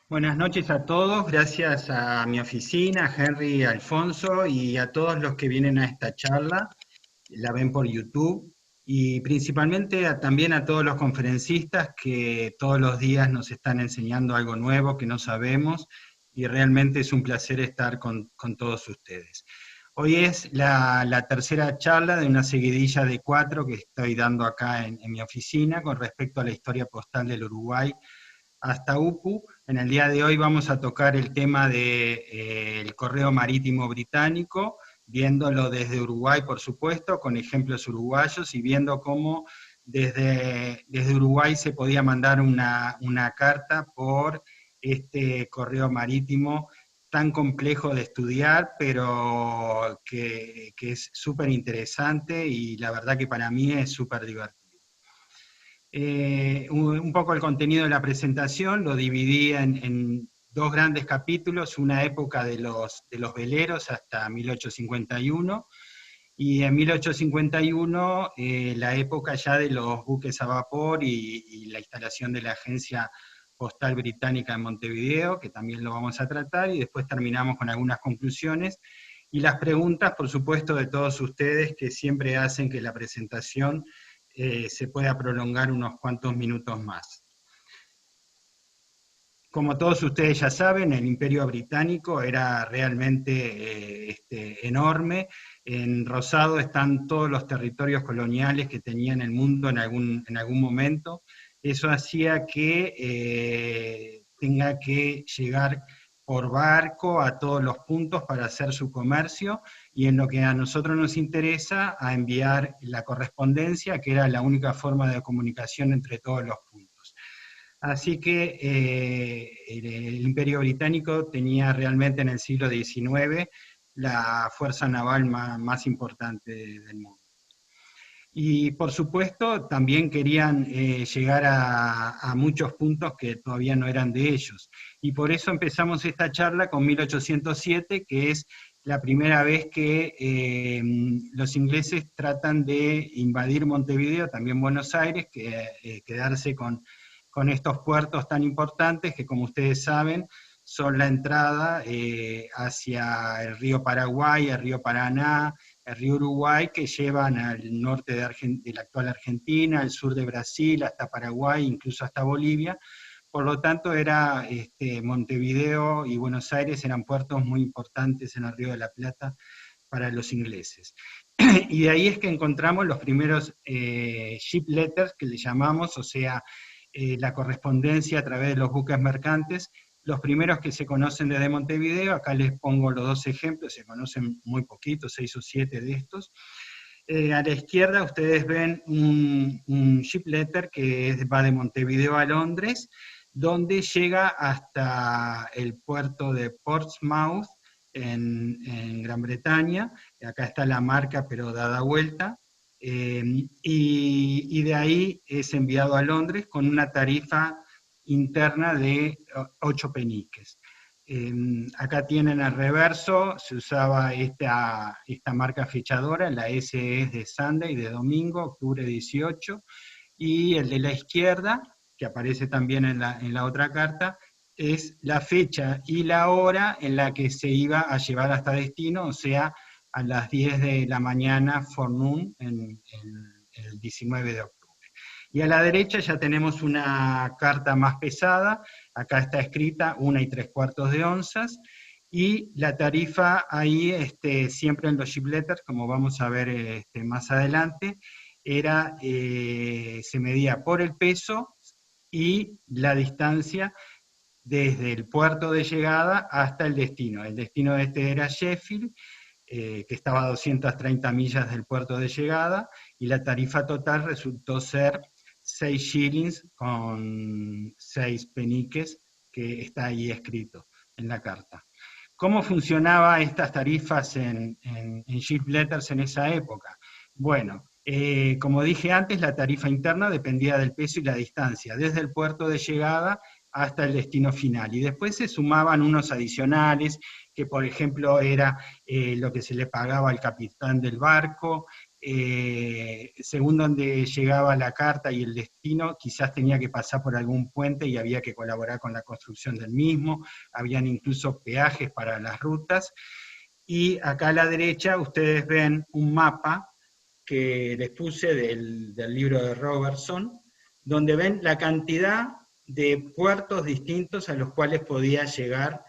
Buenas noches a todos, gracias a mi oficina, a Henry, a Alfonso y a todos los que vienen a esta charla, la ven por YouTube, y principalmente también a todos los conferencistas que todos los días nos están enseñando algo nuevo que no sabemos, y realmente es un placer estar con todos ustedes. Hoy es la tercera charla de una seguidilla de 4 que estoy dando acá en mi oficina con respecto a la historia postal del Uruguay hasta UPU. En el día de hoy vamos a tocar el tema del correo marítimo británico, viéndolo desde Uruguay, por supuesto, con ejemplos uruguayos y viendo cómo desde Uruguay se podía mandar una carta por este correo marítimo tan complejo de estudiar, pero que es súper interesante y la verdad que para mí es súper divertido. Un poco el contenido de la presentación lo dividí en dos grandes capítulos, una época de los veleros hasta 1851, y en 1851 la época ya de los buques a vapor y la instalación de la Agencia Postal Británica en Montevideo, que también lo vamos a tratar, y después terminamos con algunas conclusiones y las preguntas, por supuesto, de todos ustedes que siempre hacen que la presentación se pueda prolongar unos cuantos minutos más. Como todos ustedes ya saben, el Imperio Británico era realmente enorme. En rosado están todos los territorios coloniales que tenía en el mundo en algún momento. Eso hacía que tenga que llegar por barco a todos los puntos para hacer su comercio, y en lo que a nosotros nos interesa, a enviar la correspondencia, que era la única forma de comunicación entre todos los puntos. Así que el Imperio Británico tenía realmente en el siglo XIX la fuerza naval más importante del mundo. Y por supuesto también querían llegar a muchos puntos que todavía no eran de ellos. Y por eso empezamos esta charla con 1807, que es la primera vez que los ingleses tratan de invadir Montevideo, también Buenos Aires, que quedarse con estos puertos tan importantes que, como ustedes saben, son la entrada hacia el río Paraguay, el río Paraná, el río Uruguay, que llevan al norte de la actual Argentina, al sur de Brasil, hasta Paraguay, incluso hasta Bolivia. Por lo tanto, Montevideo y Buenos Aires eran puertos muy importantes en el Río de la Plata para los ingleses. Y de ahí es que encontramos los primeros ship letters, que le llamamos, o sea, la correspondencia a través de los buques mercantes. Los primeros que se conocen desde Montevideo, acá les pongo los dos ejemplos, se conocen muy poquitos, 6 o 7 de estos. A la izquierda ustedes ven un ship letter que va de Montevideo a Londres, donde llega hasta el puerto de Portsmouth, en Gran Bretaña. Acá está la marca, pero dada vuelta. Y de ahí es enviado a Londres con una tarifa interna de 8 peniques. Acá tienen el reverso, se usaba esta marca fechadora, la S es de Sunday, de domingo, octubre 18, y el de la izquierda, que aparece también en la otra carta, es la fecha y la hora en la que se iba a llevar hasta destino, o sea, a las 10 de la mañana, forenoon, en el 19 de octubre. Y a la derecha ya tenemos una carta más pesada, acá está escrita 1 3/4 onzas, y la tarifa ahí, siempre en los ship letters, como vamos a ver más adelante, se medía por el peso y la distancia desde el puerto de llegada hasta el destino. El destino de este era Sheffield, que estaba a 230 millas del puerto de llegada, y la tarifa total resultó ser 6 shillings con 6 peniques, que está ahí escrito en la carta. ¿Cómo funcionaban estas tarifas en ship letters en esa época? Bueno, como dije antes, la tarifa interna dependía del peso y la distancia, desde el puerto de llegada hasta el destino final. Y después se sumaban unos adicionales, que por ejemplo era lo que se le pagaba al capitán del barco, según donde llegaba la carta y el destino, quizás tenía que pasar por algún puente y había que colaborar con la construcción del mismo, habían incluso peajes para las rutas, y acá a la derecha ustedes ven un mapa que les puse del libro de Robertson, donde ven la cantidad de puertos distintos a los cuales podía llegar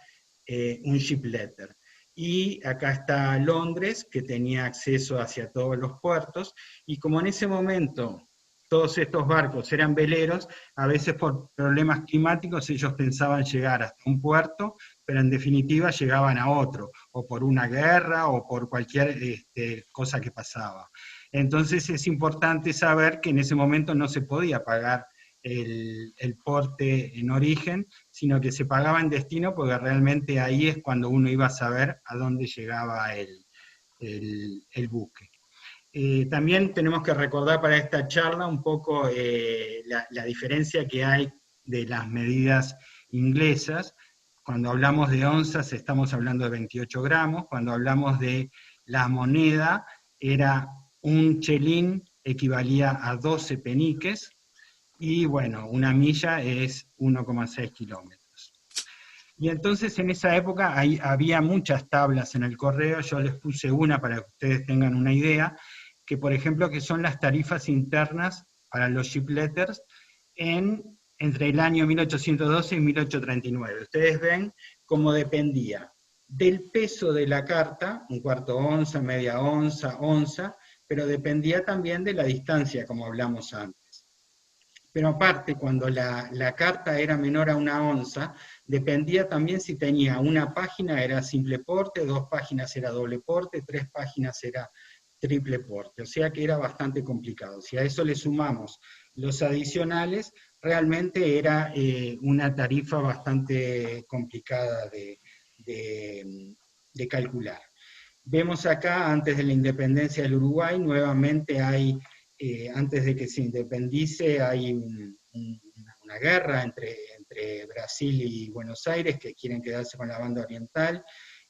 un ship letter. Y acá está Londres, que tenía acceso hacia todos los puertos, y como en ese momento todos estos barcos eran veleros, a veces por problemas climáticos ellos pensaban llegar hasta un puerto, pero en definitiva llegaban a otro, o por una guerra, o por cualquier cosa que pasaba. Entonces es importante saber que en ese momento no se podía pagar el porte en origen, sino que se pagaba en destino, porque realmente ahí es cuando uno iba a saber a dónde llegaba el buque. También tenemos que recordar para esta charla un poco la diferencia que hay de las medidas inglesas. Cuando hablamos de onzas estamos hablando de 28 gramos, cuando hablamos de la moneda era un chelín equivalía a 12 peniques, y bueno, una milla es 1,6 kilómetros. Y entonces en esa época había muchas tablas en el correo, yo les puse una para que ustedes tengan una idea, que por ejemplo que son las tarifas internas para los ship letters entre el año 1812 y 1839. Ustedes ven cómo dependía del peso de la carta, un cuarto onza, media onza, onza, pero dependía también de la distancia, como hablamos antes. Pero aparte, cuando la carta era menor a una onza, dependía también si tenía una página era simple porte, 2 páginas era doble porte, 3 páginas era triple porte, o sea que era bastante complicado. Si a eso le sumamos los adicionales, realmente era una tarifa bastante complicada de calcular. Vemos acá, antes de la independencia del Uruguay, nuevamente hay, antes de que se independice, hay una guerra entre Brasil y Buenos Aires, que quieren quedarse con la banda oriental.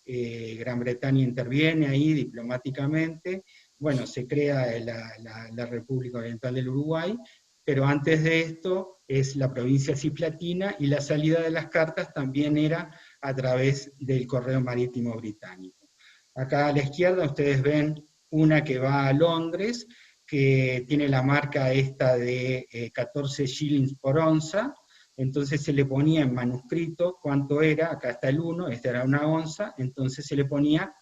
Gran Bretaña interviene ahí diplomáticamente, bueno, se crea la República Oriental del Uruguay, pero antes de esto es la provincia cisplatina, y la salida de las cartas también era a través del correo marítimo británico. Acá a la izquierda ustedes ven una que va a Londres, que tiene la marca esta de 14 shillings por onza, entonces se le ponía en manuscrito cuánto era, acá está el 1, esta era una onza, entonces se le ponía,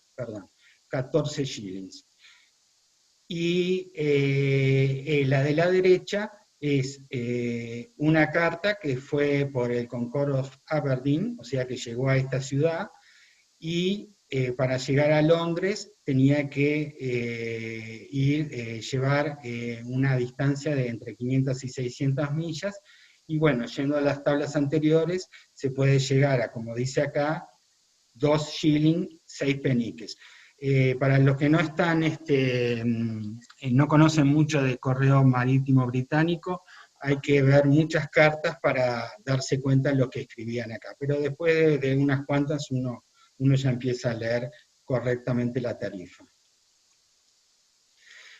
14 shillings. Y la de la derecha es una carta que fue por el Concord of Aberdeen, o sea que llegó a esta ciudad, y para llegar a Londres tenía que llevar una distancia de entre 500 y 600 millas, y bueno, yendo a las tablas anteriores, se puede llegar a, como dice acá, 2 shillings, 6 peniques. Para los que no están, no conocen mucho de correo marítimo británico, hay que ver muchas cartas para darse cuenta de lo que escribían acá, pero después de unas cuantas uno ya empieza a leer correctamente la tarifa.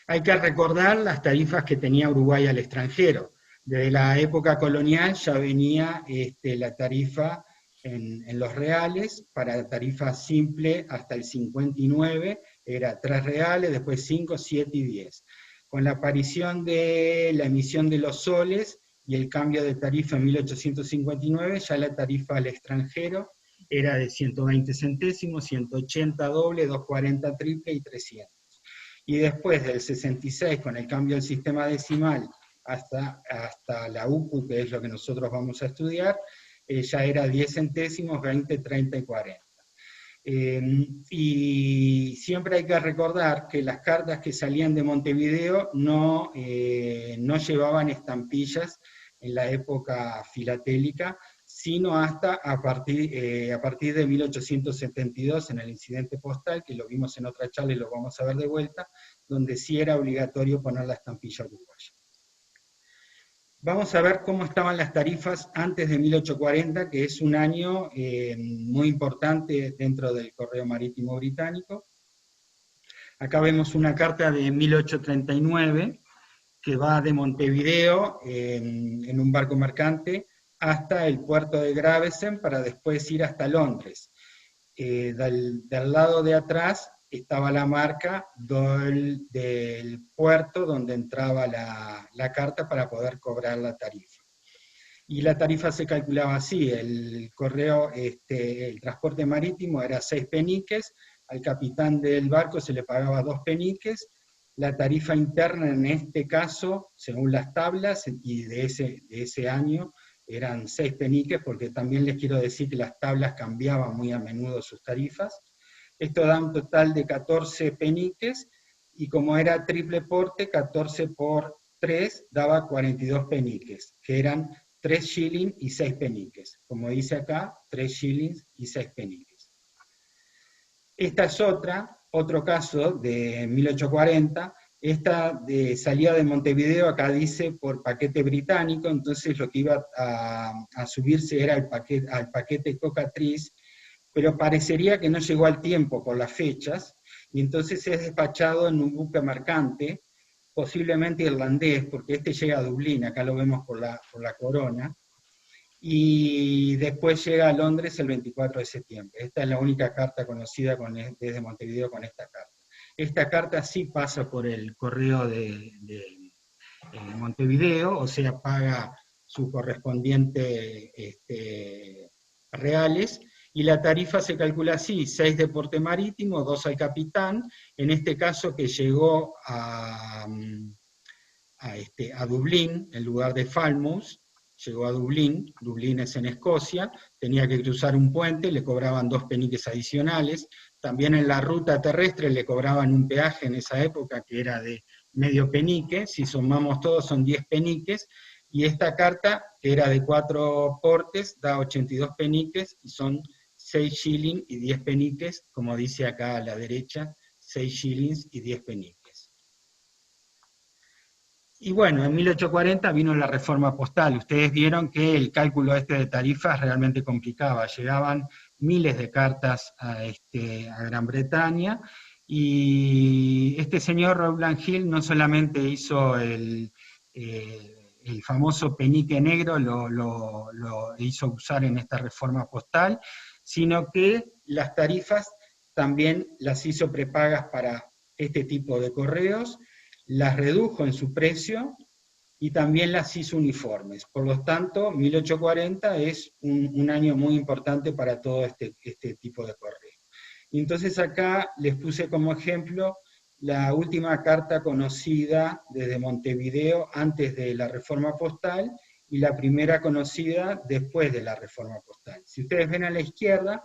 Hay que recordar las tarifas que tenía Uruguay al extranjero. Desde la época colonial ya venía la tarifa en los reales, para tarifa simple hasta el 59 era 3 reales, después 5, 7 y 10. Con la aparición de la emisión de los soles y el cambio de tarifa en 1859, ya la tarifa al extranjero era de 120 centésimos, 180 doble, 240 triple y 300. Y después del 66, con el cambio del sistema decimal hasta la UPU, que es lo que nosotros vamos a estudiar, ya era 10 centésimos, 20, 30 y 40. Y siempre hay que recordar que las cartas que salían de Montevideo no llevaban estampillas en la época filatélica, sino hasta a partir de 1872, en el incidente postal, que lo vimos en otra charla y lo vamos a ver de vuelta, donde sí era obligatorio poner la estampilla uruguaya. Vamos a ver cómo estaban las tarifas antes de 1840, que es un año muy importante dentro del correo marítimo británico. Acá vemos una carta de 1839 que va de Montevideo en un barco mercante hasta el puerto de Gravesend para después ir hasta Londres. Del lado de atrás estaba la marca del puerto donde entraba la carta para poder cobrar la tarifa. Y la tarifa se calculaba así: el correo, el transporte marítimo era 6 peniques, al capitán del barco se le pagaba 2 peniques, la tarifa interna en este caso, según las tablas, y de ese año, eran 6 peniques, porque también les quiero decir que las tablas cambiaban muy a menudo sus tarifas. Esto da un total de 14 peniques, y como era triple porte, 14 por 3 daba 42 peniques, que eran 3 shillings y 6 peniques. Como dice acá, 3 shillings y 6 peniques. Esta es otro caso de 1840, esta de salida de Montevideo, acá dice por paquete británico, entonces lo que iba a subirse era al paquete Cocatriz, pero parecería que no llegó al tiempo por las fechas, y entonces es despachado en un buque mercante, posiblemente irlandés, porque este llega a Dublín, acá lo vemos por la corona, y después llega a Londres el 24 de septiembre. Esta es la única carta conocida desde Montevideo con esta carta. Esta carta sí pasa por el correo de Montevideo, o sea, paga su correspondiente reales, y la tarifa se calcula así: 6 de porte marítimo, 2 al capitán, en este caso que llegó a Dublín, en lugar de Falmouth, llegó a Dublín, Dublín es en Escocia, tenía que cruzar un puente, le cobraban 2 peniques adicionales, también en la ruta terrestre le cobraban un peaje en esa época que era de medio penique, si sumamos todos son 10 peniques, y esta carta, que era de 4 portes, da 82 peniques, y son 6 shillings y 10 peniques, como dice acá a la derecha, 6 shillings y 10 peniques. Y bueno, en 1840 vino la reforma postal. Ustedes vieron que el cálculo de tarifas realmente complicaba. Llegaban miles de cartas a Gran Bretaña, y este señor Rowland Hill no solamente hizo el famoso penique negro, lo hizo usar en esta reforma postal, sino que las tarifas también las hizo prepagas para este tipo de correos, las redujo en su precio y también las hizo uniformes. Por lo tanto, 1840 es un año muy importante para todo este tipo de correo. Y entonces acá les puse como ejemplo la última carta conocida desde Montevideo antes de la reforma postal y la primera conocida después de la reforma postal. Si ustedes ven a la izquierda,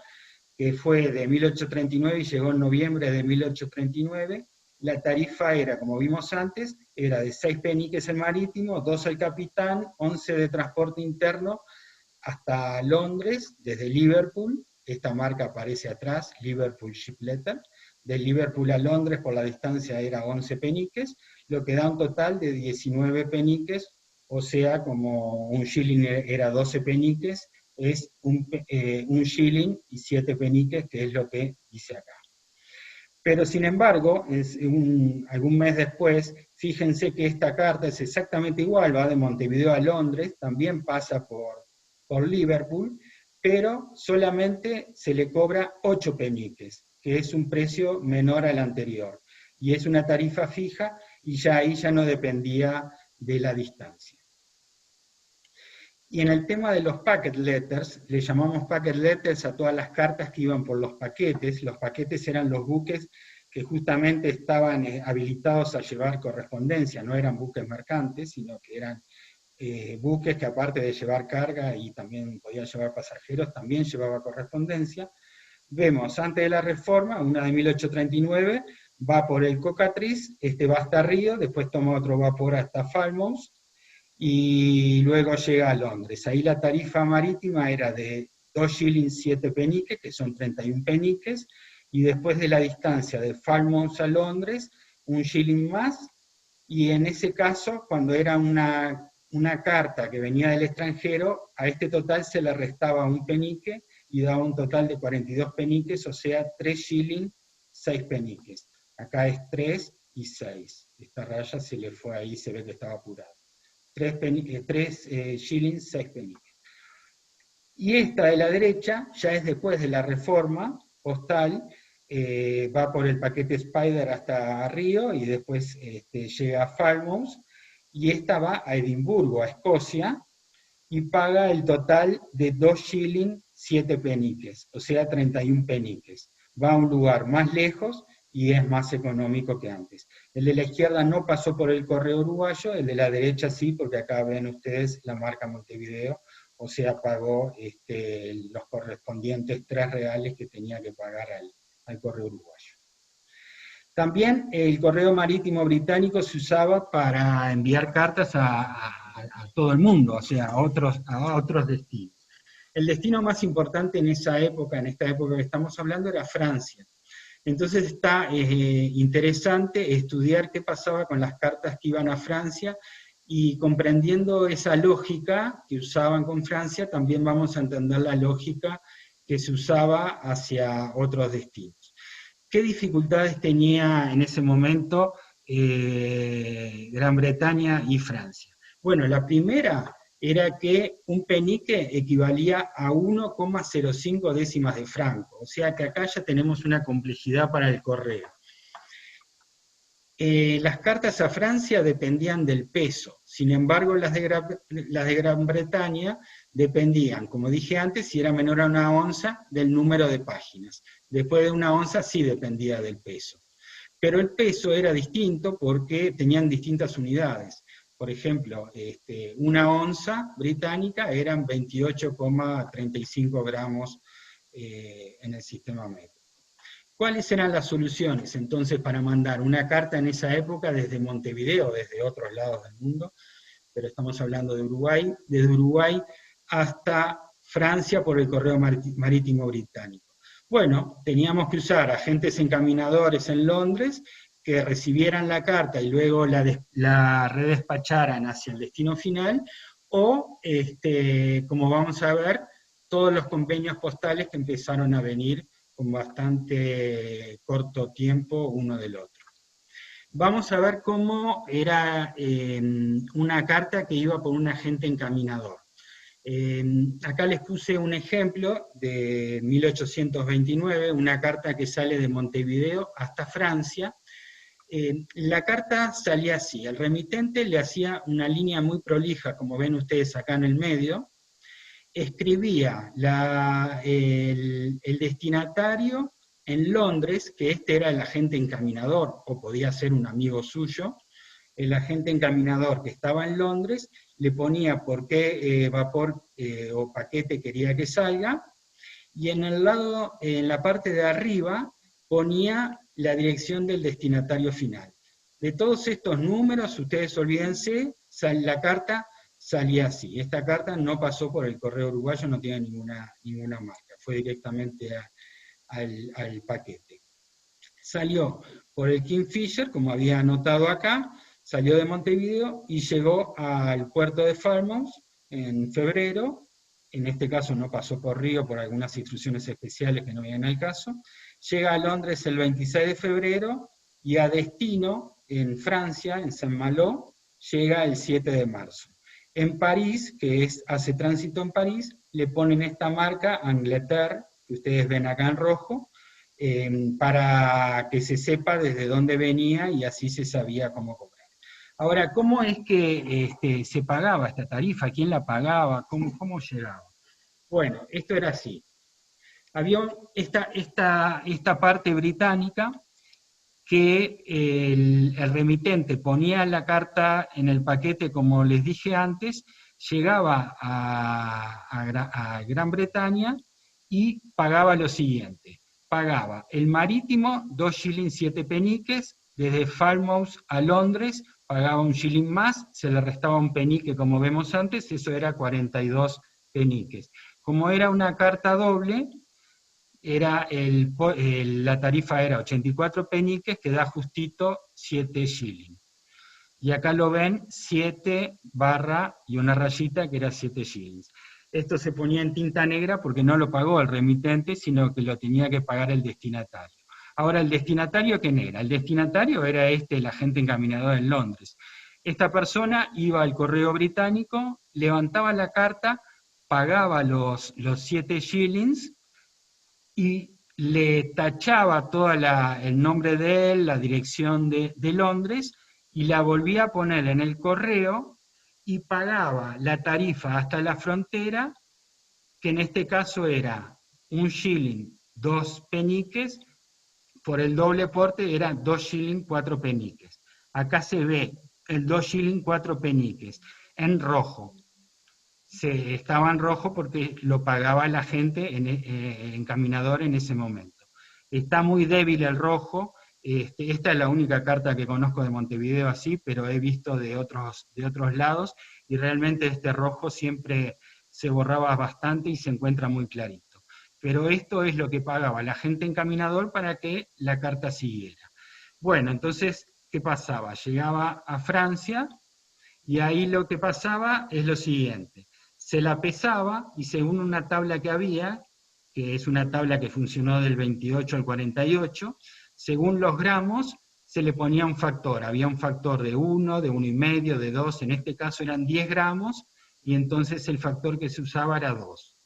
que fue de 1839 y llegó en noviembre de 1839, la tarifa era, como vimos antes, era de 6 peniques el marítimo, 2 al capitán, 11 de transporte interno hasta Londres, desde Liverpool, esta marca aparece atrás, Liverpool Ship Letter, de Liverpool a Londres por la distancia era 11 peniques, lo que da un total de 19 peniques, o sea, como un shilling era 12 peniques, es un shilling y 7 peniques, que es lo que dice acá. Pero sin embargo, algún mes después, fíjense que esta carta es exactamente igual, va de Montevideo a Londres, también pasa por Liverpool, pero solamente se le cobra 8 peniques, que es un precio menor al anterior. Y es una tarifa fija, y ya ahí ya no dependía de la distancia. Y en el tema de los packet letters, le llamamos packet letters a todas las cartas que iban por los paquetes. Los paquetes eran los buques que justamente estaban habilitados a llevar correspondencia, no eran buques mercantes, sino que eran buques que aparte de llevar carga y también podían llevar pasajeros, también llevaba correspondencia. Vemos, antes de la reforma, una de 1839, va por el Cocatriz, va hasta Río, después toma otro vapor hasta Falmouth, y luego llega a Londres. Ahí la tarifa marítima era de 2 shillings 7 peniques, que son 31 peniques, y después de la distancia de Falmouth a Londres, un shilling más, y en ese caso, cuando era una carta que venía del extranjero, a este total se le restaba un penique, y daba un total de 42 peniques, o sea, 3 shillings 6 peniques. Acá es 3 y 6. Esta raya se le fue ahí, se ve que estaba apurado. 3 shillings, 6 peniques. Y esta de la derecha ya es después de la reforma postal, va por el paquete Spider hasta Río y después llega a Falmouth, y esta va a Edimburgo, a Escocia, y paga el total de 2 shillings 7 peniques, o sea 31 peniques. Va a un lugar más lejos y es más económico que antes. El de la izquierda no pasó por el correo uruguayo, el de la derecha sí, porque acá ven ustedes la marca Montevideo, o sea, pagó los correspondientes 3 reales que tenía que pagar al correo uruguayo. También el correo marítimo británico se usaba para enviar cartas a todo el mundo, o sea, a otros destinos. El destino más importante en esa época, en esta época que estamos hablando, era Francia. Entonces está interesante estudiar qué pasaba con las cartas que iban a Francia, y comprendiendo esa lógica que usaban con Francia, también vamos a entender la lógica que se usaba hacia otros destinos. ¿Qué dificultades tenía en ese momento Gran Bretaña y Francia? Bueno, la primera era que un penique equivalía a 1,05 décimas de franco, o sea que acá ya tenemos una complejidad para el correo. Las cartas a Francia dependían del peso, sin embargo las de Gran Bretaña dependían, como dije antes, si era menor a 1 onza, del número de páginas. Después de 1 onza sí dependía del peso. Pero el peso era distinto porque tenían distintas unidades. Por ejemplo, 1 onza británica eran 28,35 gramos en el sistema métrico. ¿Cuáles eran las soluciones entonces para mandar una carta en esa época desde Montevideo, desde otros lados del mundo, pero estamos hablando de Uruguay, desde Uruguay hasta Francia por el correo marítimo británico? Bueno, teníamos que usar agentes encaminadores en Londres que recibieran la carta y luego la redespacharan hacia el destino final, o, como vamos a ver, todos los convenios postales que empezaron a venir con bastante corto tiempo uno del otro. Vamos a ver cómo era una carta que iba por un agente encaminador. Acá les puse un ejemplo de 1829, una carta que sale de Montevideo hasta Francia. La carta salía así: el remitente le hacía una línea muy prolija, como ven ustedes acá en el medio, escribía el destinatario en Londres, que era el agente encaminador, o podía ser un amigo suyo. El agente encaminador que estaba en Londres le ponía por qué vapor o paquete quería que salga, y en la parte de arriba ponía la dirección del destinatario final. De todos estos números, ustedes olvídense, la carta salía así. Esta carta no pasó por el correo uruguayo, no tiene ninguna marca, fue directamente al paquete. Salió por el Kingfisher, como había anotado acá, salió de Montevideo y llegó al puerto de Falmouth en febrero. En este caso no pasó por Río por algunas instrucciones especiales que no vienen al caso. Llega a Londres el 26 de febrero y a destino, en Francia, en Saint-Malo, llega el 7 de marzo. En París, hace tránsito en París, le ponen esta marca Angleterre, que ustedes ven acá en rojo, para que se sepa desde dónde venía y así se sabía cómo cobrar. Ahora, ¿cómo es que se pagaba esta tarifa? ¿Quién la pagaba? ¿Cómo llegaba? Bueno, esto era así. Había esta parte británica que el remitente ponía la carta en el paquete, como les dije antes, llegaba a Gran Bretaña y pagaba lo siguiente: pagaba el marítimo 2 shillings 7 peniques, desde Falmouth a Londres pagaba 1 shilling más, se le restaba un penique como vemos antes, eso era 42 peniques. Como era una carta doble, la tarifa era 84 peniques, que da justito 7 shillings. Y acá lo ven, 7 barra y una rayita que era 7 shillings. Esto se ponía en tinta negra porque no lo pagó el remitente, sino que lo tenía que pagar el destinatario. Ahora, ¿el destinatario quién era? El destinatario era el agente encaminador en Londres. Esta persona iba al correo británico, levantaba la carta, pagaba los 7 shillings y le tachaba todo el nombre de él, la dirección de Londres, y la volvía a poner en el correo y pagaba la tarifa hasta la frontera, que en este caso era 1 shilling, 2 peniques, por el doble porte era 2 shilling, 4 peniques. Acá se ve el 2 shilling, 4 peniques, en rojo. Estaba en rojo porque lo pagaba la gente encaminador en ese momento. Está muy débil el rojo, esta es la única carta que conozco de Montevideo así, pero he visto de otros lados, y realmente este rojo siempre se borraba bastante y se encuentra muy clarito. Pero esto es lo que pagaba la gente encaminador para que la carta siguiera. Bueno, entonces, ¿qué pasaba? Llegaba a Francia, y ahí lo que pasaba es lo siguiente: se la pesaba, y según una tabla que había, que es una tabla que funcionó del 28 al 48, según los gramos se le ponía un factor. Había un factor de 1, de 1,5, de 2, en este caso eran 10 gramos, y entonces el factor que se usaba era 2.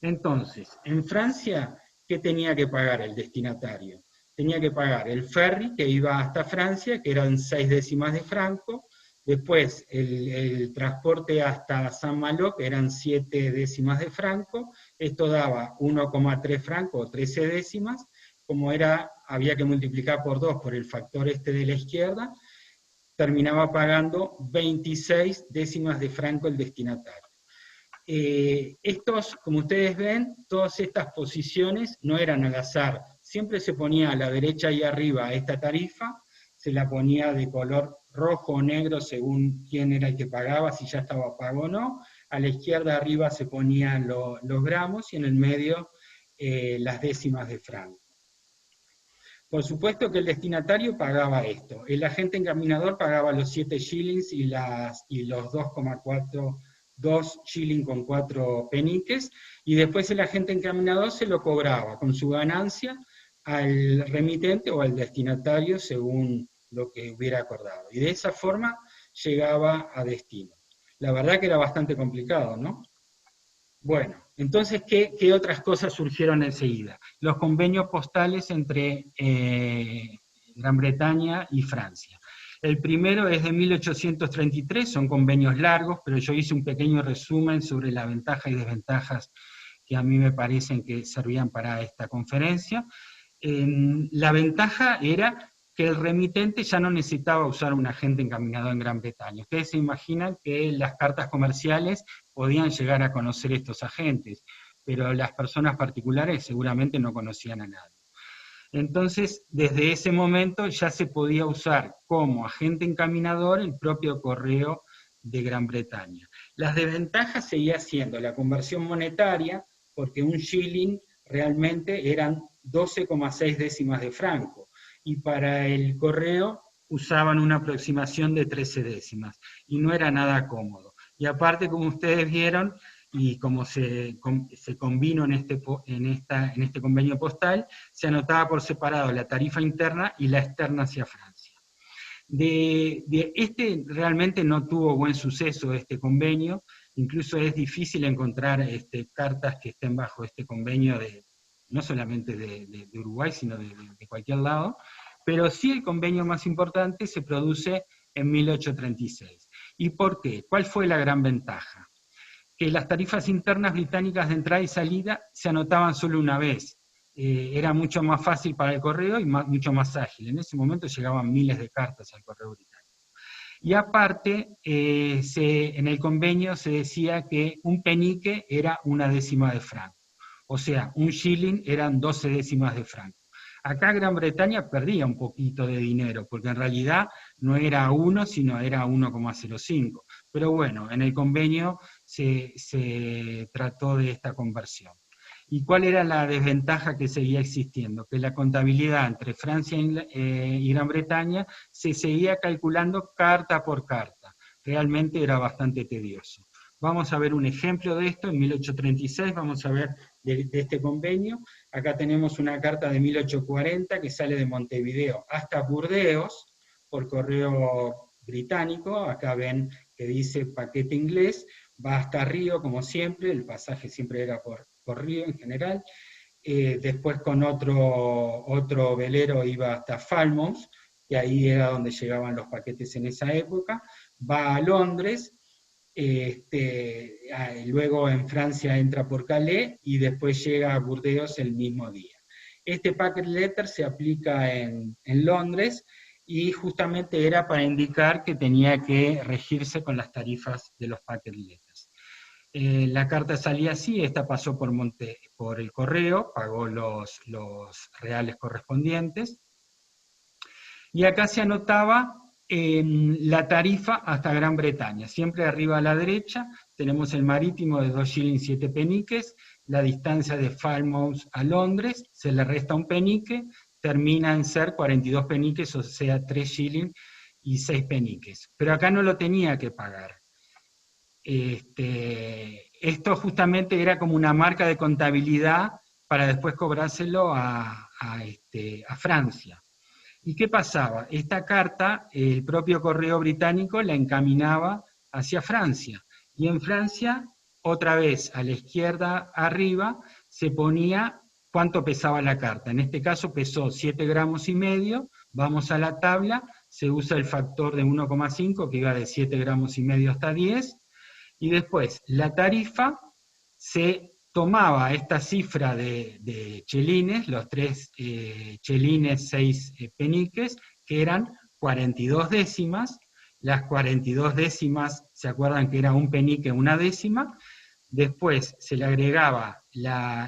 Entonces, en Francia, ¿qué tenía que pagar el destinatario? Tenía que pagar el ferry que iba hasta Francia, que eran 6 décimas de franco, después el transporte hasta Saint-Malo, que eran 7 décimas de franco, esto daba 1,3 franco o 13 décimas, como había que multiplicar por 2 por el factor de la izquierda, terminaba pagando 26 décimas de franco el destinatario. Como ustedes ven, todas estas posiciones no eran al azar, siempre se ponía a la derecha y arriba esta tarifa, se la ponía de color rojo o negro según quién era el que pagaba, si ya estaba pago o no, a la izquierda arriba se ponían los gramos, y en el medio las décimas de franco. Por supuesto que el destinatario pagaba esto, el agente encaminador pagaba los 7 shillings y los 2 shillings con 4 peniques, y después el agente encaminador se lo cobraba con su ganancia al remitente o al destinatario según lo que hubiera acordado. Y de esa forma llegaba a destino. La verdad que era bastante complicado, ¿no? Bueno, entonces, ¿qué otras cosas surgieron enseguida? Los convenios postales entre Gran Bretaña y Francia. El primero es de 1833, son convenios largos, pero yo hice un pequeño resumen sobre las ventajas y desventajas que a mí me parecen que servían para esta conferencia. La ventaja era que el remitente ya no necesitaba usar un agente encaminado en Gran Bretaña. Ustedes se imaginan que las cartas comerciales podían llegar a conocer estos agentes, pero las personas particulares seguramente no conocían a nadie. Entonces, desde ese momento ya se podía usar como agente encaminador el propio correo de Gran Bretaña. Las desventajas seguía siendo la conversión monetaria, porque un shilling realmente eran 12,6 décimas de franco, y para el correo usaban una aproximación de 13 décimas, y no era nada cómodo. Y aparte, como ustedes vieron, y como se convino en este convenio postal, se anotaba por separado la tarifa interna y la externa hacia Francia. Realmente no tuvo buen suceso este convenio, incluso es difícil encontrar cartas que estén bajo este convenio, no solamente de Uruguay, sino de cualquier lado, pero sí el convenio más importante se produce en 1836. ¿Y por qué? ¿Cuál fue la gran ventaja? Que las tarifas internas británicas de entrada y salida se anotaban solo una vez. Era mucho más fácil para el correo y mucho más ágil. En ese momento llegaban miles de cartas al correo británico. Y aparte, en el convenio se decía que un penique era una décima de franco. O sea, un shilling eran 12 décimas de franco. Acá Gran Bretaña perdía un poquito de dinero, porque en realidad no era 1, sino era 1,05. Pero bueno, en el convenio se trató de esta conversión. ¿Y cuál era la desventaja que seguía existiendo? Que la contabilidad entre Francia y Gran Bretaña se seguía calculando carta por carta. Realmente era bastante tedioso. Vamos a ver un ejemplo de esto, en 1836 vamos a ver de este convenio. Acá tenemos una carta de 1840 que sale de Montevideo hasta Burdeos, por correo británico. Acá ven que dice paquete inglés, va hasta Río, como siempre, el pasaje siempre era por Río en general. Después con otro velero iba hasta Falmouth, que ahí era donde llegaban los paquetes en esa época. Va a Londres, luego en Francia entra por Calais y después llega a Burdeos el mismo día. Este packet letter se aplica en Londres y justamente era para indicar que tenía que regirse con las tarifas de los packet letters. La carta salía así, esta pasó por el correo, pagó los reales correspondientes, y acá se anotaba la tarifa hasta Gran Bretaña. Siempre arriba a la derecha tenemos el marítimo de 2 shillings 7 peniques, la distancia de Falmouth a Londres, se le resta un penique, termina en ser 42 peniques, o sea 3 shillings y 6 peniques. Pero acá no lo tenía que pagar. Esto justamente era como una marca de contabilidad para después cobrárselo a Francia. ¿Y qué pasaba? Esta carta, el propio correo británico la encaminaba hacia Francia. Y en Francia, otra vez a la izquierda arriba, se ponía cuánto pesaba la carta. En este caso pesó 7 gramos y medio, vamos a la tabla, se usa el factor de 1,5 que iba de 7 gramos y medio hasta 10, y después la tarifa se tomaba esta cifra de chelines, los 3 chelines, 6 peniques, que eran 42 décimas. Las 42 décimas, ¿se acuerdan que era un penique, una décima? Después se le agregaba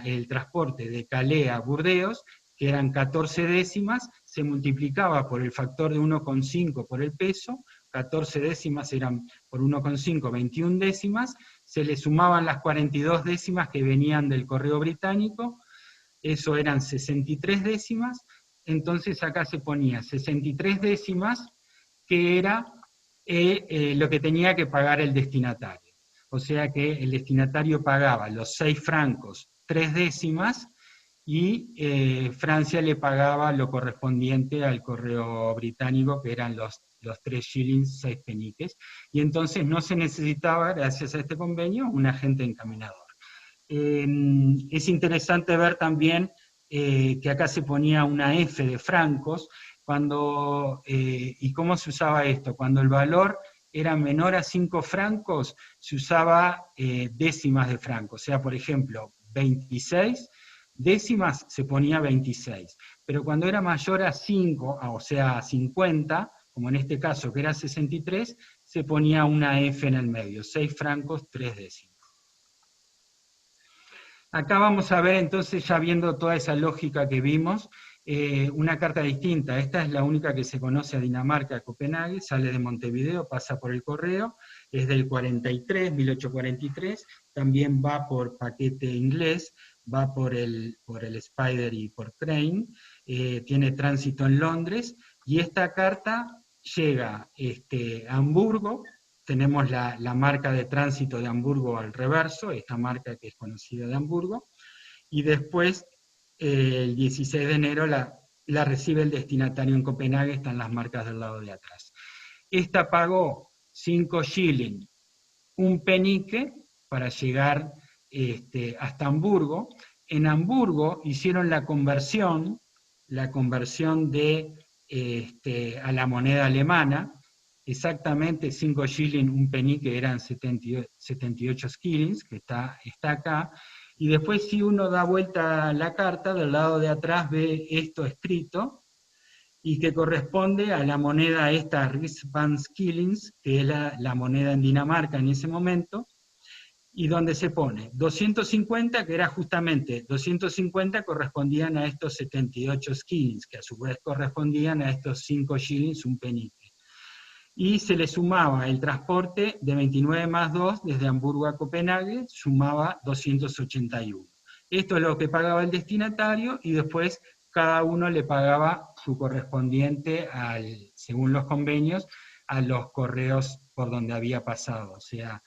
el transporte de Calais a Burdeos, que eran 14 décimas, se multiplicaba por el factor de 1,5 por el peso, 14 décimas eran por 1,5, 21 décimas, se le sumaban las 42 décimas que venían del correo británico, eso eran 63 décimas, entonces acá se ponía 63 décimas, que era lo que tenía que pagar el destinatario. O sea que el destinatario pagaba los 6 francos 3 décimas, y Francia le pagaba lo correspondiente al correo británico, que eran los 3 shillings 6 peniques, y entonces no se necesitaba, gracias a este convenio, un agente encaminador. Es interesante ver también que acá se ponía una F de francos, ¿y cómo se usaba esto? Cuando el valor era menor a 5 francos, se usaba décimas de franco, o sea, por ejemplo, 26 décimas se ponía 26, pero cuando era mayor a 5, o sea, a 50, como en este caso que era 63, se ponía una F en el medio, 6 francos, 3 décimas. Acá vamos a ver entonces, ya viendo toda esa lógica que vimos, una carta distinta. Esta es la única que se conoce a Dinamarca, a Copenhague, sale de Montevideo, pasa por el correo, es del 43, 1843, también va por paquete inglés, va por el Spider y por Crane, tiene tránsito en Londres, y esta carta llega a Hamburgo. Tenemos la marca de tránsito de Hamburgo al reverso, esta marca que es conocida de Hamburgo, y después el 16 de enero la recibe el destinatario en Copenhague, están las marcas del lado de atrás. Esta pagó 5 shillings, un penique, para llegar hasta Hamburgo. En Hamburgo hicieron la conversión a la moneda alemana, exactamente 5 shillings, un penique eran 78 skillings, que está acá, y después si uno da vuelta la carta, del lado de atrás ve esto escrito, y que corresponde a la moneda esta Rigsbanskillings, que es la moneda en Dinamarca en ese momento, y donde se pone 250, que era justamente 250 correspondían a estos 78 skillings, que a su vez correspondían a estos 5 shillings, un penique. Y se le sumaba el transporte de 29 más 2 desde Hamburgo a Copenhague, sumaba 281. Esto es lo que pagaba el destinatario, y después cada uno le pagaba su correspondiente, según los convenios, a los correos por donde había pasado. O sea,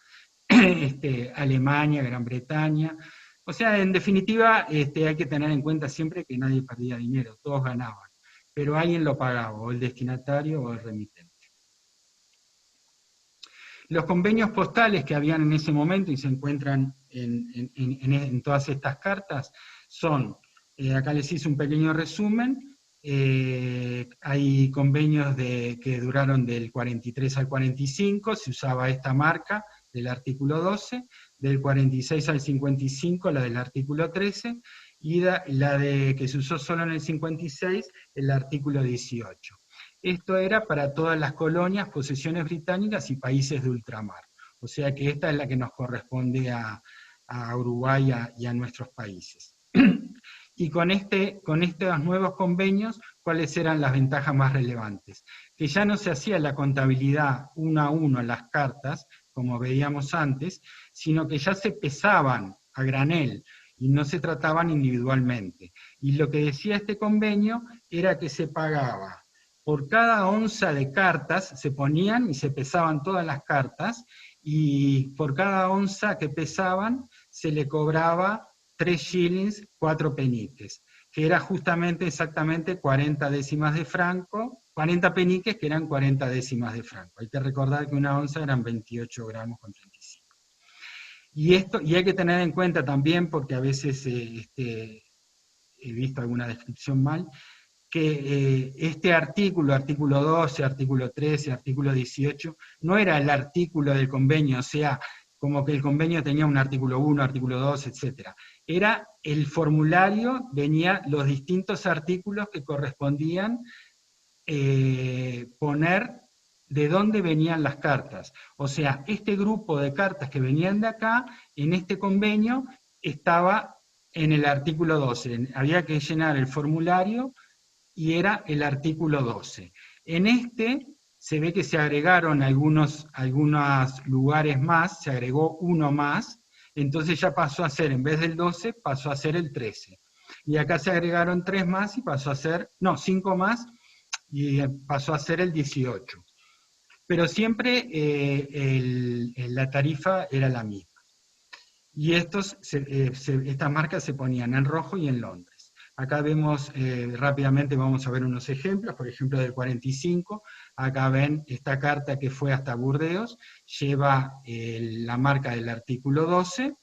Alemania, Gran Bretaña. O sea, en definitiva, hay que tener en cuenta siempre que nadie perdía dinero, todos ganaban, pero alguien lo pagaba, o el destinatario o el remitente. Los convenios postales que habían en ese momento y se encuentran en todas estas cartas son, acá les hice un pequeño resumen, hay convenios que duraron del 43 al 45, se usaba esta marca del artículo 12, del 46 al 55 la del artículo 13, y la que se usó solo en el 56, el artículo 18. Esto era para todas las colonias, posesiones británicas y países de ultramar. O sea que esta es la que nos corresponde a Uruguay y a nuestros países. Y con estos nuevos convenios, ¿cuáles eran las ventajas más relevantes? Que ya no se hacía la contabilidad uno a uno en las cartas, como veíamos antes, sino que ya se pesaban a granel y no se trataban individualmente. Y lo que decía este convenio era que se pagaba por cada onza de cartas, se ponían y se pesaban todas las cartas, y por cada onza que pesaban se le cobraba 3 shillings, 4 peniques, que era justamente exactamente 40 décimas de franco, 40 peniques que eran 40 décimas de franco. Hay que recordar que una onza eran 28 gramos con 35. Y hay que tener en cuenta también, porque a veces he visto alguna descripción mal, que este artículo 12, artículo 13, artículo 18, no era el artículo del convenio, o sea, como que el convenio tenía un artículo 1, artículo 2, etc. Era el formulario, venía los distintos artículos que correspondían poner de dónde venían las cartas. O sea, este grupo de cartas que venían de acá, en este convenio, estaba en el artículo 12. Había que llenar el formulario y era el artículo 12. En este se ve que se agregaron algunos lugares más, se agregó uno más, entonces ya pasó a ser, en vez del 12, pasó a ser el 13. Y acá se agregaron 3 más y pasó a ser, no, 5 más, y pasó a ser el 18. Pero siempre la tarifa era la misma. Y estas marcas se ponían en rojo y en Londres. Acá vemos, rápidamente vamos a ver unos ejemplos, por ejemplo del 45, acá ven esta carta que fue hasta Burdeos, lleva la marca del artículo 12,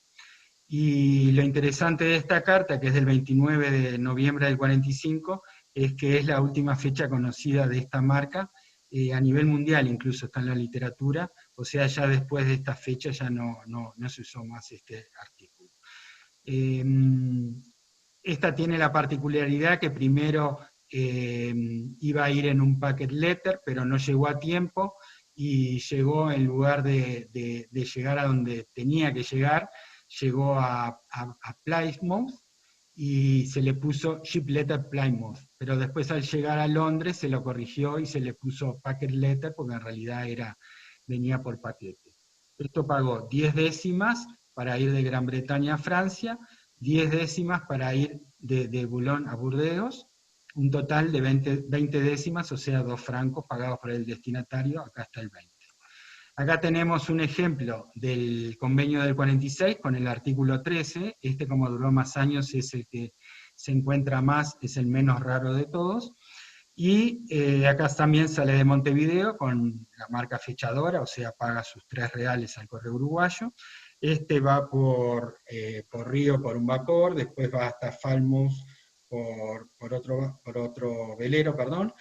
y lo interesante de esta carta, que es del 29 de noviembre del 45, es que es la última fecha conocida de esta marca, a nivel mundial incluso está en la literatura, o sea, ya después de esta fecha ya no se usó más este artículo. Esta tiene la particularidad que primero iba a ir en un packet letter, pero no llegó a tiempo, y llegó en lugar de llegar a donde tenía que llegar, llegó a Plymouth, y se le puso Ship Letter Plymouth, pero después al llegar a Londres se lo corrigió y se le puso Packet Letter, porque en realidad venía por paquete. Esto pagó 10 décimas para ir de Gran Bretaña a Francia, 10 décimas para ir de Boulogne a Burdeos, un total de 20 décimas, o sea, 2 francos pagados por el destinatario, acá está el 20. Acá tenemos un ejemplo del convenio del 46 con el artículo 13, como duró más años es el que se encuentra más, es el menos raro de todos, y acá también sale de Montevideo con la marca fechadora, o sea, paga sus 3 reales al correo uruguayo. Va por río por un vapor, después va hasta Falmouth por otro velero, perdón.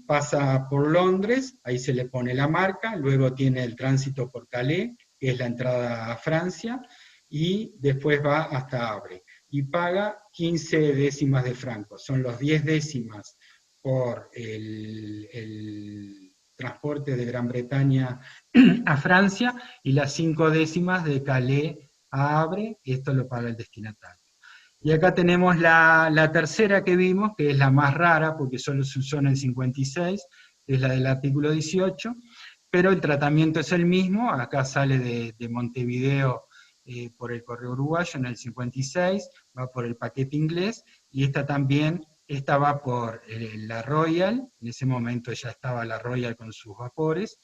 Pasa por Londres, ahí se le pone la marca, luego tiene el tránsito por Calais, que es la entrada a Francia, y después va hasta Havre, y paga 15 décimas de franco, son los 10 décimas por el transporte de Gran Bretaña a Francia, y las 5 décimas de Calais a Havre, esto lo paga el destinatario. Y acá tenemos la tercera que vimos, que es la más rara, porque solo se usó en el 56, es la del artículo 18, pero el tratamiento es el mismo, acá sale de Montevideo por el correo uruguayo en el 56, va por el paquete inglés, y esta va por la Royal, en ese momento ya estaba la Royal con sus vapores,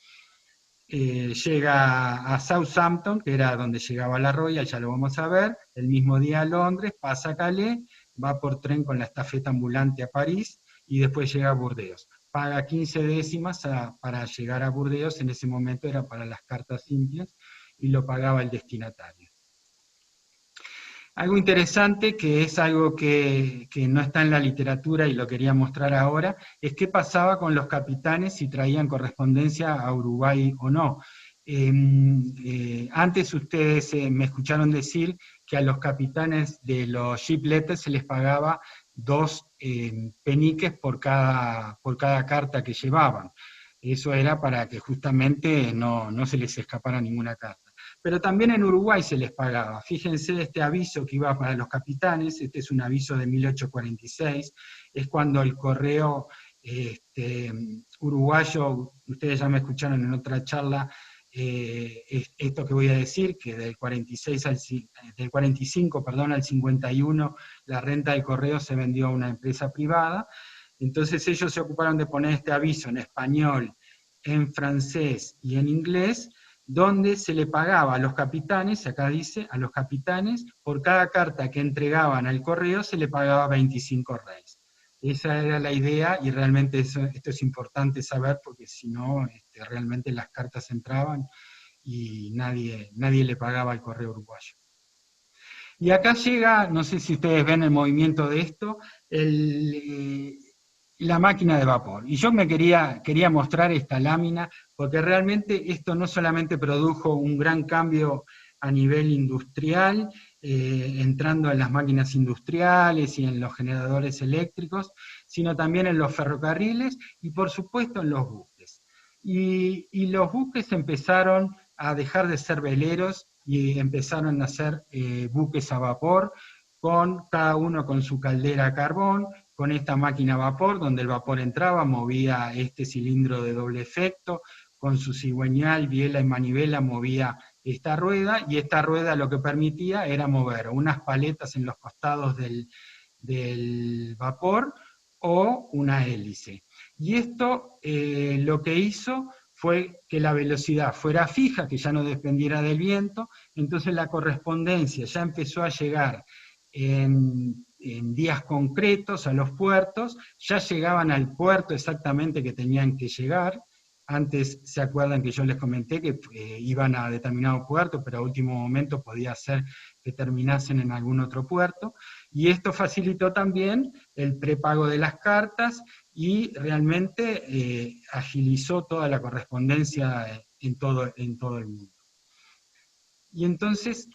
llega a Southampton, que era donde llegaba la Royal, ya lo vamos a ver, el mismo día a Londres, pasa a Calais, va por tren con la estafeta ambulante a París, y después llega a Burdeos. Paga 15 décimas para llegar a Burdeos, en ese momento era para las cartas simples, y lo pagaba el destinatario. Algo interesante, que es algo que no está en la literatura y lo quería mostrar ahora, es qué pasaba con los capitanes si traían correspondencia a Uruguay o no. Antes ustedes me escucharon decir que a los capitanes de los ship letters se les pagaba 2 peniques por cada carta que llevaban. Eso era para que justamente no se les escapara ninguna carta. Pero también en Uruguay se les pagaba. Fíjense este aviso que iba para los capitanes, este es un aviso de 1846, es cuando el correo uruguayo, ustedes ya me escucharon en otra charla, esto que voy a decir, que del 45 al 51 la renta del correo se vendió a una empresa privada. Entonces ellos se ocuparon de poner este aviso en español, en francés y en inglés, donde se le pagaba a los capitanes, acá dice, a los capitanes, por cada carta que entregaban al correo se le pagaba 25 reis. Esa era la idea, y realmente esto es importante saber, porque si no, realmente las cartas entraban y nadie le pagaba al correo uruguayo. Y acá llega, no sé si ustedes ven el movimiento de esto, la máquina de vapor. Y yo me quería mostrar esta lámina, porque realmente esto no solamente produjo un gran cambio a nivel industrial, entrando en las máquinas industriales y en los generadores eléctricos, sino también en los ferrocarriles y por supuesto en los buques. Y los buques empezaron a dejar de ser veleros y empezaron a ser buques a vapor, con cada uno con su caldera a carbón, con esta máquina a vapor, donde el vapor entraba, movía este cilindro de doble efecto, con su cigüeñal, biela y manivela movía esta rueda, y esta rueda lo que permitía era mover unas paletas en los costados del vapor, o una hélice. Y esto lo que hizo fue que la velocidad fuera fija, que ya no dependiera del viento, entonces la correspondencia ya empezó a llegar en días concretos a los puertos, ya llegaban al puerto exactamente que tenían que llegar. Antes, ¿se acuerdan que yo les comenté que iban a determinado puerto, pero a último momento podía ser que terminasen en algún otro puerto? Y esto facilitó también el prepago de las cartas, y realmente agilizó toda la correspondencia en todo el mundo. Y entonces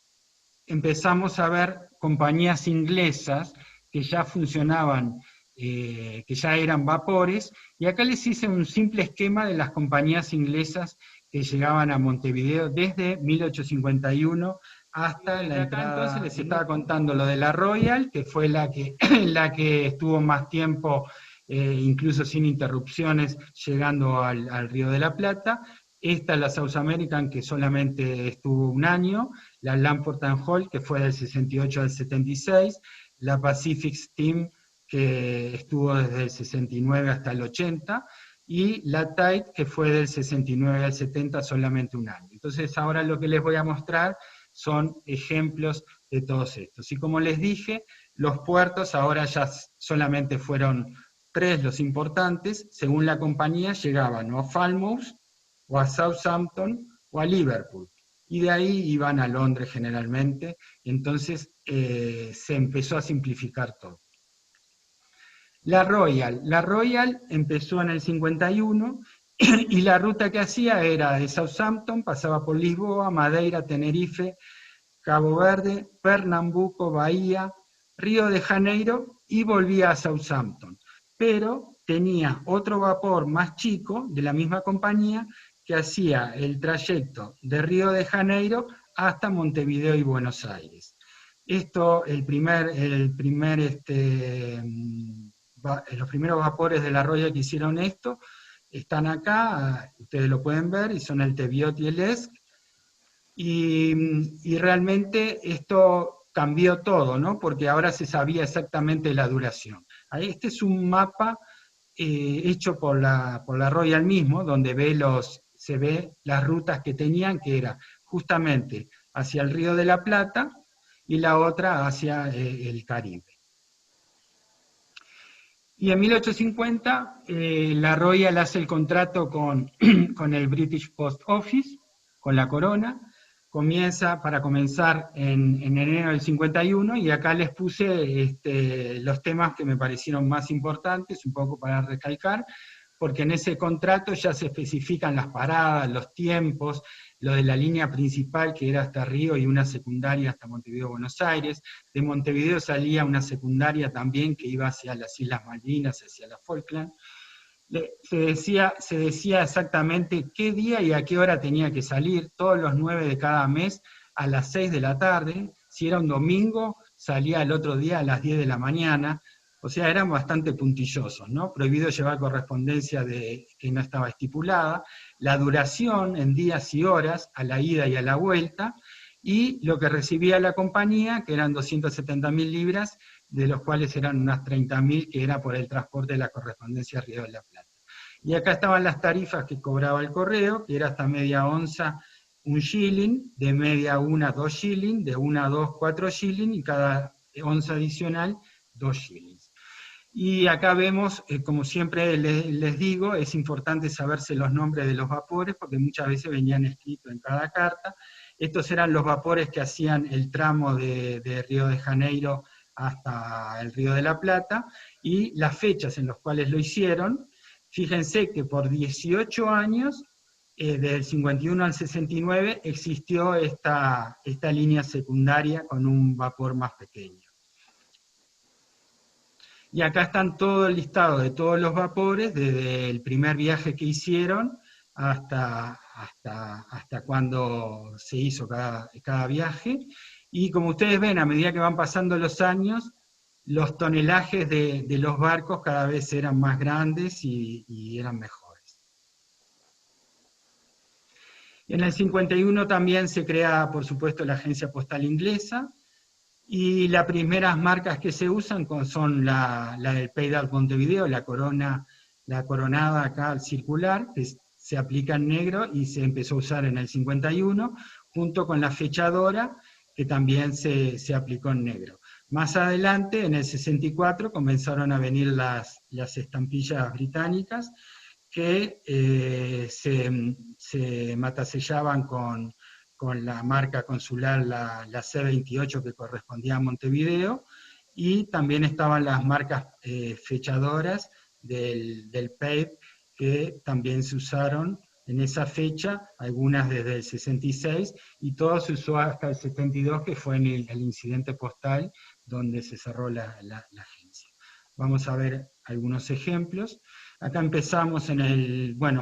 empezamos a ver compañías inglesas que ya funcionaban, que ya eran vapores, y acá les hice un simple esquema de las compañías inglesas que llegaban a Montevideo desde 1851 hasta la entrada. Entonces les estaba contando lo de la Royal, que fue la que estuvo más tiempo, incluso sin interrupciones, llegando al Río de la Plata. Esta es la South American, que solamente estuvo un año, la Lamport and Hall, que fue del 68 al 76, la Pacific Steam, que estuvo desde el 69 hasta el 80, y la Tide, que fue del 69 al 70, solamente un año. Entonces ahora lo que les voy a mostrar son ejemplos de todos estos. Y como les dije, los puertos ahora ya solamente fueron 3 los importantes, según la compañía llegaban o a Falmouth, o a Southampton, o a Liverpool. Y de ahí iban a Londres generalmente, entonces se empezó a simplificar todo. La Royal empezó en el 51, y la ruta que hacía era de Southampton, pasaba por Lisboa, Madeira, Tenerife, Cabo Verde, Pernambuco, Bahía, Río de Janeiro, y volvía a Southampton. Pero tenía otro vapor más chico, de la misma compañía, que hacía el trayecto de Río de Janeiro hasta Montevideo y Buenos Aires. Esto, los primeros vapores de la Royal que hicieron esto, están acá, ustedes lo pueden ver, y son el Teviot y el Esk, y realmente esto cambió todo, ¿no? Porque ahora se sabía exactamente la duración. Este es un mapa hecho por la Royal mismo, donde ve se ve las rutas que tenían, que era justamente hacia el Río de la Plata, y la otra hacia el Caribe. Y en 1850 la Royal hace el contrato con, con el British Post Office, con la corona, para comenzar en enero del 51, y acá les puse los temas que me parecieron más importantes, un poco para recalcar, porque en ese contrato ya se especifican las paradas, los tiempos, lo de la línea principal que era hasta Río y una secundaria hasta Montevideo, Buenos Aires. De Montevideo salía una secundaria también que iba hacia las Islas Malvinas, hacia la Falkland. Se decía exactamente qué día y a qué hora tenía que salir, todos los 9 de cada mes a las 6 de la tarde. Si era un domingo, salía el otro día a las 10 de la mañana. O sea, eran bastante puntillosos, ¿no? Prohibido llevar correspondencia que no estaba estipulada, la duración en días y horas, a la ida y a la vuelta, y lo que recibía la compañía, que eran 270.000 libras, de los cuales eran unas 30.000 que era por el transporte de la correspondencia a Río de la Plata. Y acá estaban las tarifas que cobraba el correo, que era hasta media onza 1 shilling, de media una 2 shilling, de una a 2 4 shilling, y cada onza adicional 2 shillings. Y acá vemos, como siempre les digo, es importante saberse los nombres de los vapores, porque muchas veces venían escritos en cada carta. Estos eran los vapores que hacían el tramo de Río de Janeiro hasta el Río de la Plata, y las fechas en las cuales lo hicieron. Fíjense que por 18 años, del 51 al 69, existió esta línea secundaria con un vapor más pequeño. Y acá están todo el listado de todos los vapores, desde el primer viaje que hicieron hasta cuando se hizo cada viaje. Y como ustedes ven, a medida que van pasando los años, los tonelajes de los barcos cada vez eran más grandes y eran mejores. En el 51 también se crea, por supuesto, la Agencia Postal Inglesa, y las primeras marcas que se usan son la del Paid-Out Montevideo, la coronada acá circular, que se aplica en negro y se empezó a usar en el 51, junto con la fechadora, que también se aplicó en negro. Más adelante, en el 64, comenzaron a venir las estampillas británicas, que se matasellaban con la marca consular, la C28, que correspondía a Montevideo, y también estaban las marcas fechadoras del PAID, que también se usaron en esa fecha, algunas desde el 66, y todo se usó hasta el 72, que fue en el incidente postal, donde se cerró la agencia. Vamos a ver algunos ejemplos. Acá empezamos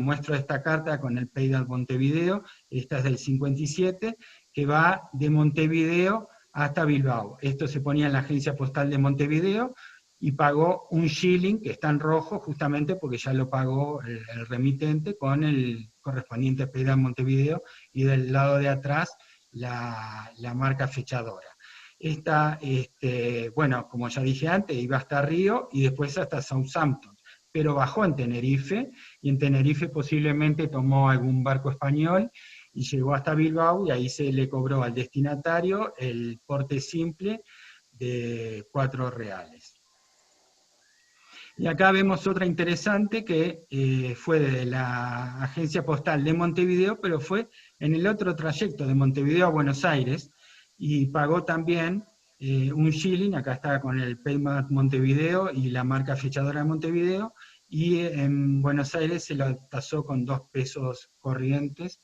muestro esta carta con el Paid-Out Montevideo, esta es del 57, que va de Montevideo hasta Bilbao. Esto se ponía en la agencia postal de Montevideo, y pagó 1 shilling, que está en rojo, justamente porque ya lo pagó el remitente, con el correspondiente Paid-Out Montevideo, y del lado de atrás la marca fechadora. Esta, como ya dije antes, iba hasta Río y después hasta Southampton, pero bajó en Tenerife, y en Tenerife posiblemente tomó algún barco español y llegó hasta Bilbao, y ahí se le cobró al destinatario el porte simple de 4 reales. Y acá vemos otra interesante que fue de la agencia postal de Montevideo, pero fue en el otro trayecto de Montevideo a Buenos Aires, y pagó también 1 shilling, acá está con el Paid-Out Montevideo y la marca fechadora de Montevideo, y en Buenos Aires se lo tasó con 2 pesos corrientes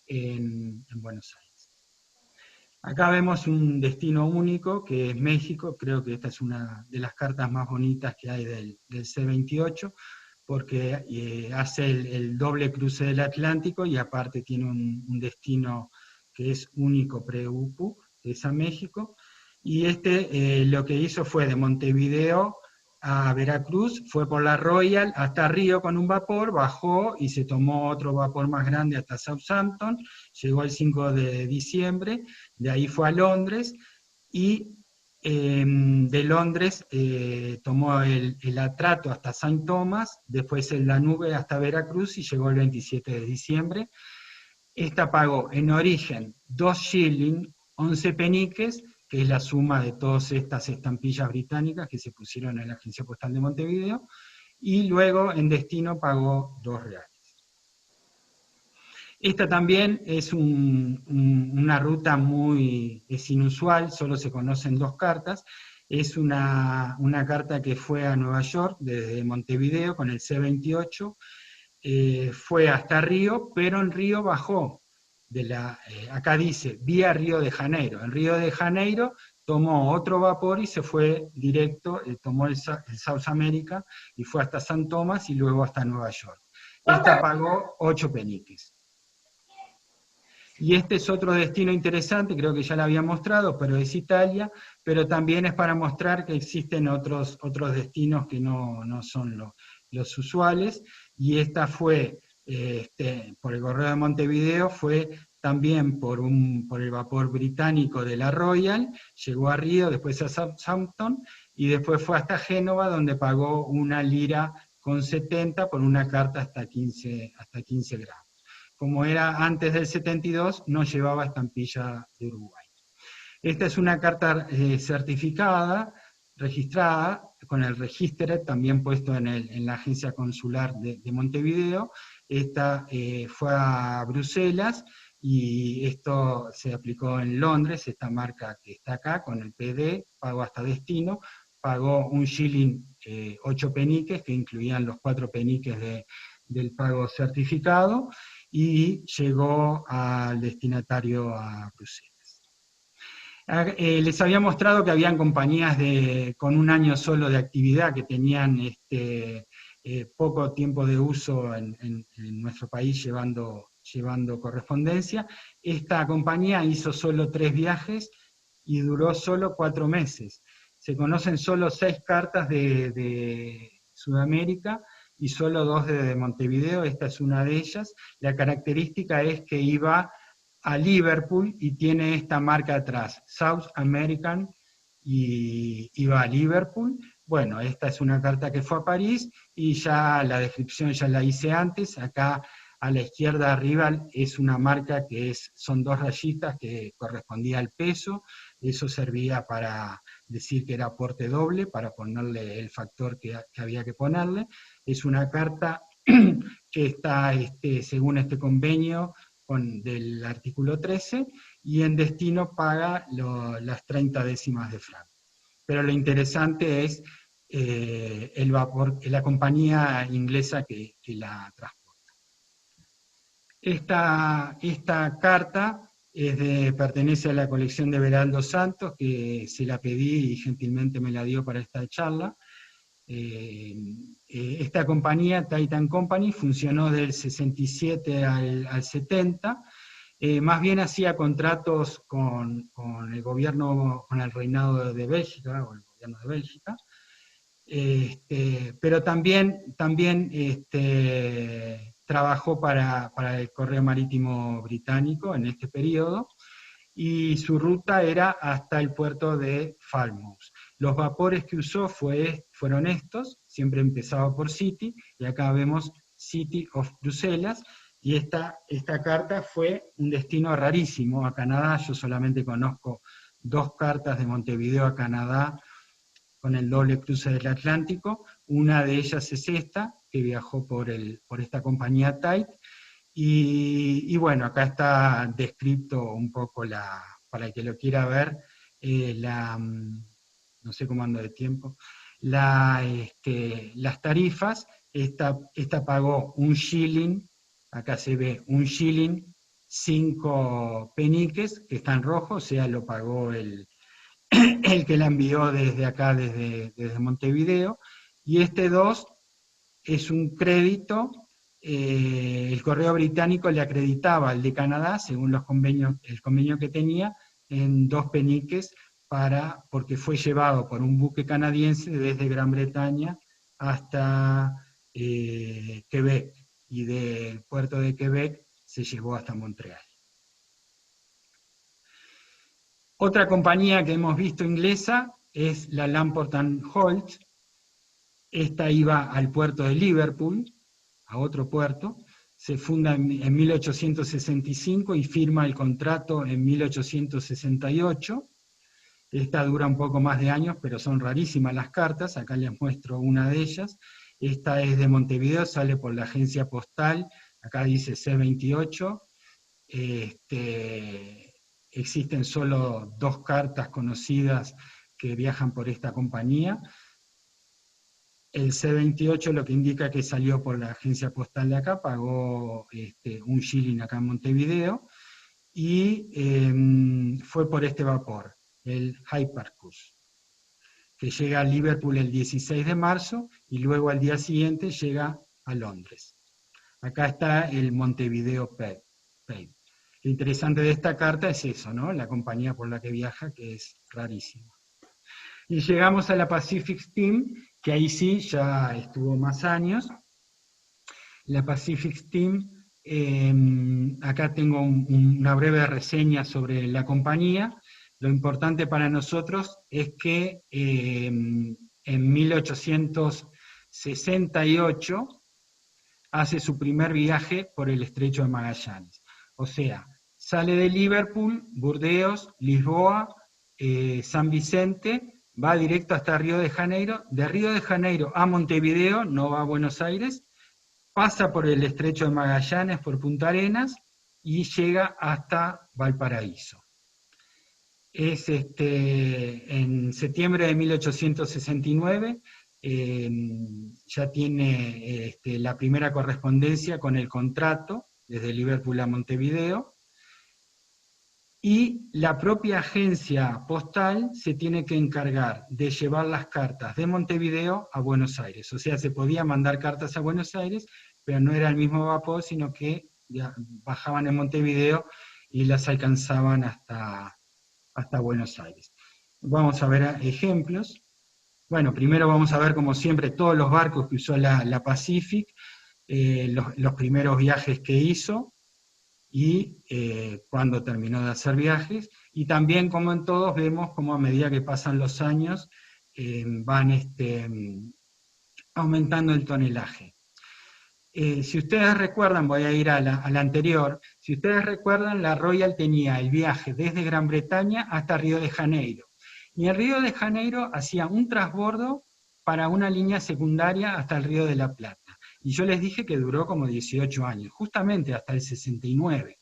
en Buenos Aires. Acá vemos un destino único, que es México. Creo que esta es una de las cartas más bonitas que hay del C28, porque hace el doble cruce del Atlántico, y aparte tiene un destino que es único pre-UPU, que es a México. Y lo que hizo fue de Montevideo a Veracruz, fue por la Royal hasta Río con un vapor, bajó y se tomó otro vapor más grande hasta Southampton, llegó el 5 de diciembre, de ahí fue a Londres, y De Londres tomó el Atrato hasta Saint Thomas, después el Danube hasta Veracruz y llegó el 27 de diciembre. Esta pagó en origen 2 shillings, 11 peniques, que es la suma de todas estas estampillas británicas que se pusieron en la Agencia Postal de Montevideo, y luego en destino pagó 2 reales. Esta también es una ruta es inusual, solo se conocen 2 cartas. Es una carta que fue a Nueva York desde Montevideo con el C-28, fue hasta Río, pero en Río bajó. Acá dice, vía Río de Janeiro. En Río de Janeiro tomó otro vapor y se fue directo, tomó el South America y fue hasta San Tomás y luego hasta Nueva York. Esta pagó 8 peniques. Y este es otro destino interesante, creo que ya lo había mostrado, pero es Italia, pero también es para mostrar que existen otros destinos que no son los usuales, y esta fue, por el Correo de Montevideo, fue también por el vapor británico de la Royal, llegó a Río, después a Southampton, y después fue hasta Génova, donde pagó 1,70 por una carta hasta 15 gramos. Como era antes del 72, no llevaba estampilla de Uruguay. Esta es una carta certificada, registrada, con el registro también puesto en la agencia consular de Montevideo. Esta fue a Bruselas, y esto se aplicó en Londres, esta marca que está acá, con el PD, pago hasta destino, pagó 1 shilling 8 peniques, que incluían los 4 peniques del pago certificado, y llegó al destinatario a Bruselas. Les había mostrado que habían compañías con un año solo de actividad que tenían poco tiempo de uso en nuestro país llevando correspondencia. Esta compañía hizo solo 3 viajes y duró solo 4 meses. Se conocen solo 6 cartas de Sudamérica y solo 2 de Montevideo, esta es una de ellas. La característica es que iba a Liverpool y tiene esta marca atrás, South American, y iba a Liverpool. Bueno, esta es una carta que fue a París, y ya la descripción ya la hice antes. Acá a la izquierda arriba es una marca que son 2 rayitas que correspondía al peso. Eso servía para decir que era aporte doble, para ponerle el factor que había que ponerle. Es una carta que está, según este convenio, del artículo 13, y en destino paga las 30 décimas de franco. Pero lo interesante es el vapor, la compañía inglesa que la transporta. Esta carta pertenece a la colección de Beraldo Santos, que se la pedí y gentilmente me la dio para esta charla. Esta compañía, Titan Company, funcionó del 67 al 70, más bien hacía contratos con el gobierno, con el reinado de Bélgica, o el gobierno de Bélgica, pero también trabajó para el Correo Marítimo Británico en este periodo, y su ruta era hasta el puerto de Falmouth. Los vapores que usó fueron estos, siempre empezaba por City, y acá vemos City of Bruselas, y esta carta fue un destino rarísimo a Canadá. Yo solamente conozco 2 cartas de Montevideo a Canadá con el doble cruce del Atlántico. Una de ellas es esta, que viajó por esta compañía Tide. Y bueno, acá está descrito un poco, para el que lo quiera ver, no sé cómo ando de tiempo, las tarifas. Esta pagó 1 shilling, acá se ve 1 shilling, 5 peniques, que está en rojo, o sea, lo pagó el que la envió desde acá, desde Montevideo, y este 2 es un crédito. El Correo Británico le acreditaba al de Canadá, según el convenio que tenía, en 2 peniques, porque fue llevado por un buque canadiense desde Gran Bretaña hasta Quebec, y del puerto de Quebec se llevó hasta Montreal. Otra compañía que hemos visto inglesa es la Lamport and Holt. Esta iba al puerto de Liverpool, a otro puerto, se funda en 1865 y firma el contrato en 1868. Esta dura un poco más de años, pero son rarísimas las cartas, acá les muestro una de ellas. Esta es de Montevideo, sale por la agencia postal, acá dice C28. Existen solo 2 cartas conocidas que viajan por esta compañía. El C28 lo que indica que salió por la agencia postal de acá, pagó un shilling acá en Montevideo, y fue por este vapor, el Hyparcus, que llega a Liverpool el 16 de marzo, y luego al día siguiente llega a Londres. Acá está el Montevideo Paid. Lo interesante de esta carta es eso, ¿no? La compañía por la que viaja, que es rarísima. Y llegamos a la Pacific Steam, que ahí sí ya estuvo más años. La Pacific Steam, acá tengo una breve reseña sobre la compañía. Lo importante para nosotros es que en 1868 hace su primer viaje por el Estrecho de Magallanes. O sea, sale de Liverpool, Burdeos, Lisboa, San Vicente, va directo hasta Río de Janeiro, de Río de Janeiro a Montevideo, no va a Buenos Aires, pasa por el Estrecho de Magallanes, por Punta Arenas, y llega hasta Valparaíso. Es en septiembre de 1869, ya tiene la primera correspondencia con el contrato, desde Liverpool a Montevideo, y la propia agencia postal se tiene que encargar de llevar las cartas de Montevideo a Buenos Aires. O sea, se podía mandar cartas a Buenos Aires, pero no era el mismo vapor, sino que ya bajaban en Montevideo y las alcanzaban hasta Buenos Aires. Vamos a ver ejemplos. Bueno, primero vamos a ver, como siempre, todos los barcos que usó la Pacific, los primeros viajes que hizo, y cuando terminó de hacer viajes, y también, como en todos, vemos cómo a medida que pasan los años van aumentando el tonelaje. Si ustedes recuerdan, voy a ir a la anterior, si ustedes recuerdan, la Royal tenía el viaje desde Gran Bretaña hasta Río de Janeiro, y en Río de Janeiro hacía un transbordo para una línea secundaria hasta el Río de la Plata. Y yo les dije que duró como 18 años, justamente hasta el 69.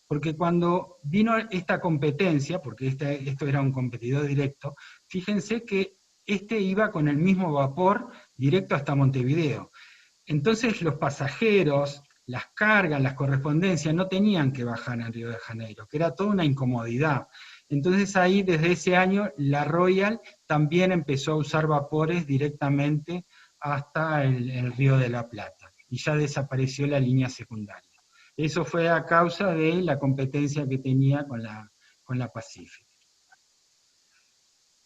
Porque cuando vino esta competencia, porque esto era un competidor directo, fíjense que iba con el mismo vapor directo hasta Montevideo. Entonces los pasajeros, las cargas, las correspondencias, no tenían que bajar en Río de Janeiro, que era toda una incomodidad. Entonces ahí, desde ese año, la Royal también empezó a usar vapores directamente hasta el Río de la Plata, y ya desapareció la línea secundaria. Eso fue a causa de la competencia que tenía con la Pacific.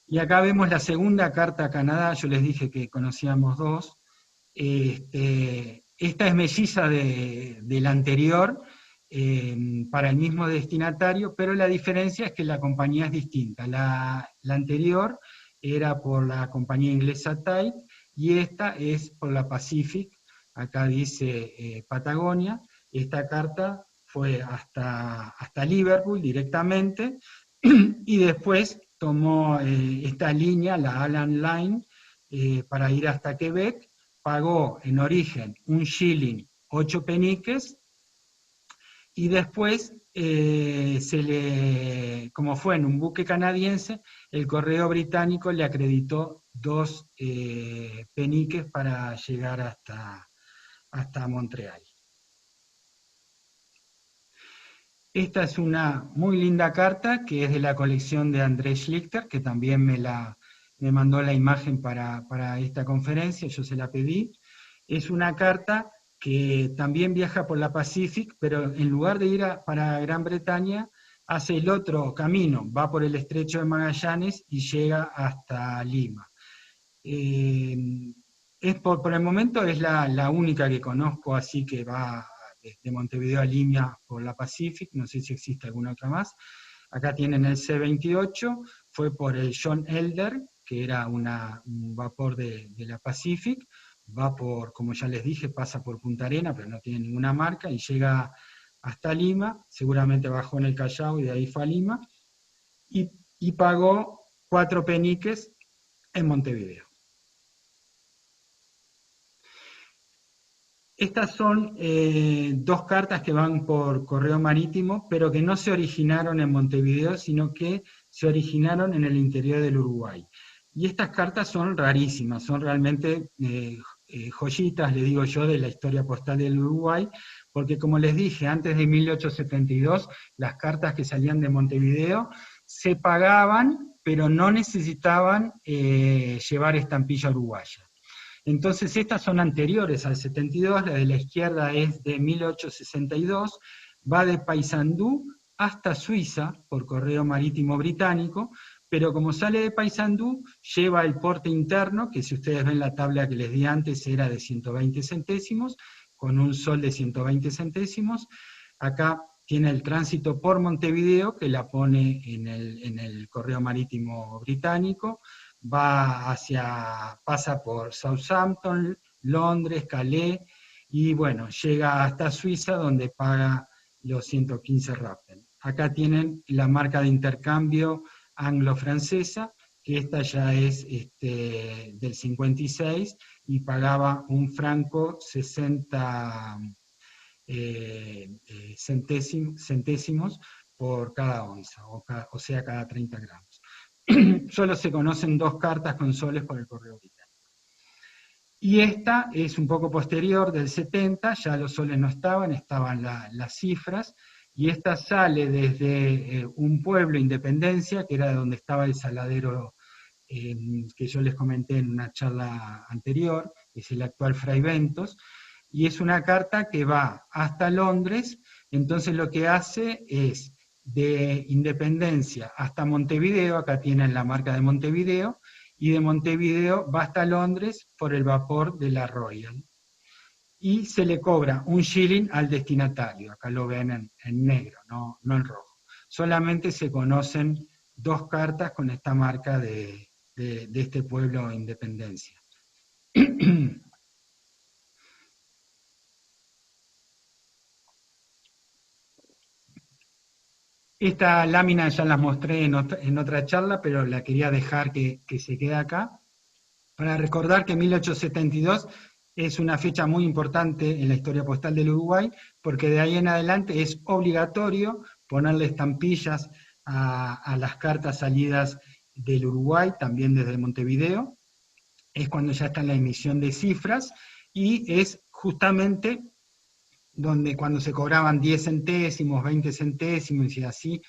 Y acá vemos la segunda carta a Canadá, yo les dije que conocíamos 2. Esta es melliza de la anterior, para el mismo destinatario, pero la diferencia es que la compañía es distinta. La anterior era por la compañía inglesa Tide, y esta es por la Pacific, acá dice Patagonia. Esta carta fue hasta Liverpool directamente, y después tomó esta línea, la Alan Line, para ir hasta Quebec. Pagó en origen un shilling 8 peniques, y después, como fue en un buque canadiense, el correo británico le acreditó 2 peniques para llegar hasta Montreal. Esta es una muy linda carta, que es de la colección de André Schlichter, que también me mandó la imagen para esta conferencia, yo se la pedí. Es una carta que también viaja por la Pacific, pero en lugar de ir para Gran Bretaña, hace el otro camino, va por el Estrecho de Magallanes y llega hasta Lima. Por el momento es la única que conozco así que va de Montevideo a Lima por la Pacific, no sé si existe alguna otra más. Acá tienen el C-28, fue por el John Elder, que era un vapor de la Pacific, va por, como ya les dije, pasa por Punta Arena, pero no tiene ninguna marca, y llega hasta Lima, seguramente bajó en el Callao y de ahí fue a Lima, y pagó 4 peniques en Montevideo. Estas son 2 cartas que van por correo marítimo, pero que no se originaron en Montevideo, sino que se originaron en el interior del Uruguay. Y estas cartas son rarísimas, son realmente joyitas, le digo yo, de la historia postal del Uruguay, porque como les dije, antes de 1872, las cartas que salían de Montevideo se pagaban, pero no necesitaban llevar estampilla uruguaya. Entonces estas son anteriores al 72, la de la izquierda es de 1862, va de Paysandú hasta Suiza por correo marítimo británico, pero como sale de Paysandú, lleva el porte interno, que si ustedes ven la tabla que les di antes era de 120 centésimos, con un sol de 120 centésimos. Acá tiene el tránsito por Montevideo, que la pone en el correo marítimo británico, pasa por Southampton, Londres, Calais, y bueno, llega hasta Suiza, donde paga los 115 rappen. Acá tienen la marca de intercambio anglo-francesa, que esta ya es del 56, y pagaba un franco 60 centésimos por cada onza, o sea, cada 30 gramos. Solo se conocen 2 cartas con soles por el correo británico. Y esta es un poco posterior, del 70, ya los soles no estaban las cifras, y esta sale desde un pueblo, Independencia, que era donde estaba el saladero que yo les comenté en una charla anterior, es el actual Fray Bentos, y es una carta que va hasta Londres. Entonces lo que hace es de Independencia hasta Montevideo, acá tienen la marca de Montevideo, y de Montevideo va hasta Londres por el vapor de la Royal. Y se le cobra un shilling al destinatario, acá lo ven en negro, no en rojo. Solamente se conocen 2 cartas con esta marca de este pueblo Independencia. Esta lámina ya las mostré en otra charla, pero la quería dejar que se quede acá, para recordar que 1872 es una fecha muy importante en la historia postal del Uruguay, porque de ahí en adelante es obligatorio ponerle estampillas a las cartas salidas del Uruguay, también desde Montevideo. Es cuando ya está en la emisión de cifras, y es justamente donde cuando se cobraban 10 centésimos, 20 centésimos y así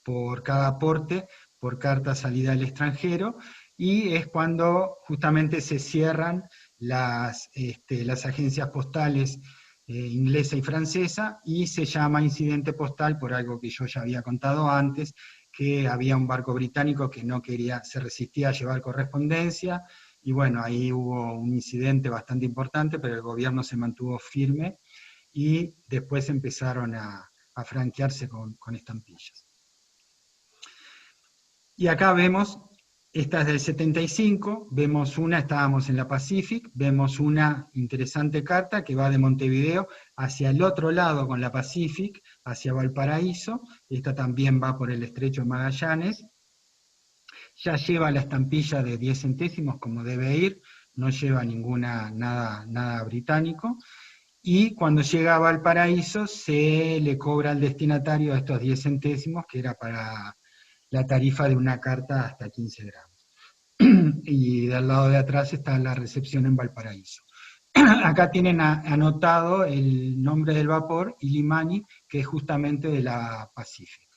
por cada aporte, por carta salida al extranjero, y es cuando justamente se cierran las agencias postales inglesa y francesa, y se llama incidente postal por algo que yo ya había contado antes, que había un barco británico que no quería, se resistía a llevar correspondencia, y bueno, ahí hubo un incidente bastante importante, pero el gobierno se mantuvo firme, y después empezaron a franquearse con estampillas. Y acá vemos, esta es del 75, vemos una, estábamos en la Pacific, vemos una interesante carta que va de Montevideo hacia el otro lado con la Pacific, hacia Valparaíso. Esta también va por el estrecho de Magallanes. Ya lleva la estampilla de 10 centésimos como debe ir, no lleva nada británico. Y cuando llega a Valparaíso se le cobra al destinatario estos 10 centésimos, que era para la tarifa de una carta hasta 15 gramos. Y del lado de atrás está la recepción en Valparaíso. Acá tienen anotado el nombre del vapor, Illimani, que es justamente de la Pacific.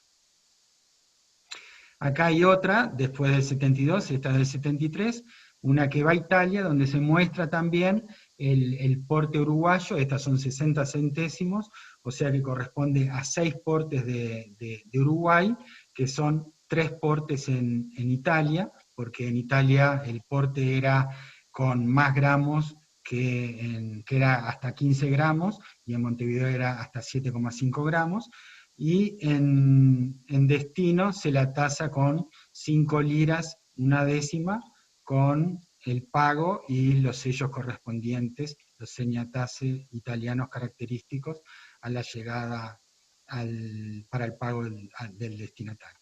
Acá hay otra, después del 72, esta es del 73, una que va a Italia, donde se muestra también el porte uruguayo. Estas son 60 centésimos, o sea que corresponde a 6 portes de Uruguay, que son 3 portes en Italia, porque en Italia el porte era con más gramos, que era hasta 15 gramos, y en Montevideo era hasta 7,5 gramos, y en destino se la tasa con 5 liras, una décima, con el pago y los sellos correspondientes, los segnatase italianos característicos a la llegada para el pago del destinatario.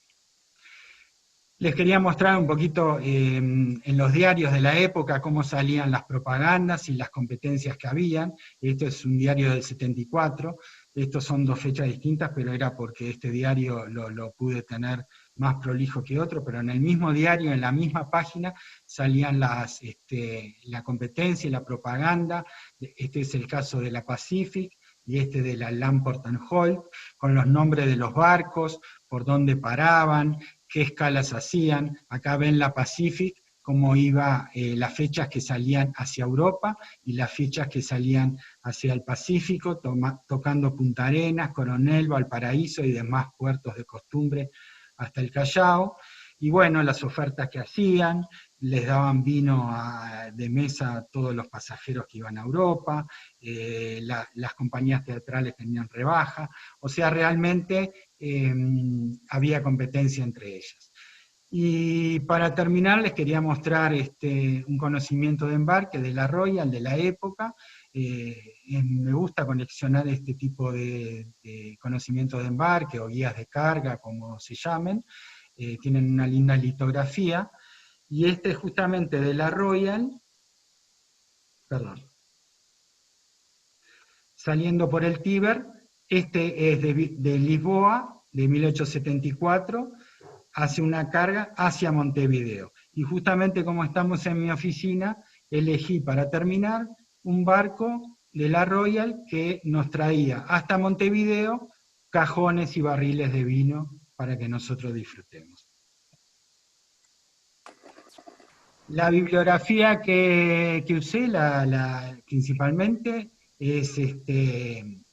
Les quería mostrar un poquito en los diarios de la época cómo salían las propagandas y las competencias que habían. Esto es un diario del 74, estos son 2 fechas distintas, pero era porque este diario lo pude tener más prolijo que otro, pero en el mismo diario, en la misma página, salían la competencia y la propaganda. Este es el caso de la Pacific, y este de la Lamport and Holt, con los nombres de los barcos, por dónde paraban, qué escalas hacían. Acá ven la Pacific, cómo iba las fechas que salían hacia Europa y las fechas que salían hacia el Pacífico, tocando Punta Arenas, Coronel, Valparaíso y demás puertos de costumbre hasta el Callao. Y bueno, las ofertas que hacían, les daban vino de mesa a todos los pasajeros que iban a Europa, las compañías teatrales tenían rebaja, o sea, realmente había competencia entre ellas. Y para terminar les quería mostrar un conocimiento de embarque de la Royal de la época. Me gusta coleccionar este tipo de conocimiento de embarque o guías de carga, como se llamen. Tienen una linda litografía, y este es justamente de la Royal, perdón, saliendo por el Tíber. Este es de Lisboa, de 1874, hace una carga hacia Montevideo. Y justamente como estamos en mi oficina, elegí para terminar un barco de la Royal que nos traía hasta Montevideo cajones y barriles de vino para que nosotros disfrutemos. La bibliografía que usé, principalmente, es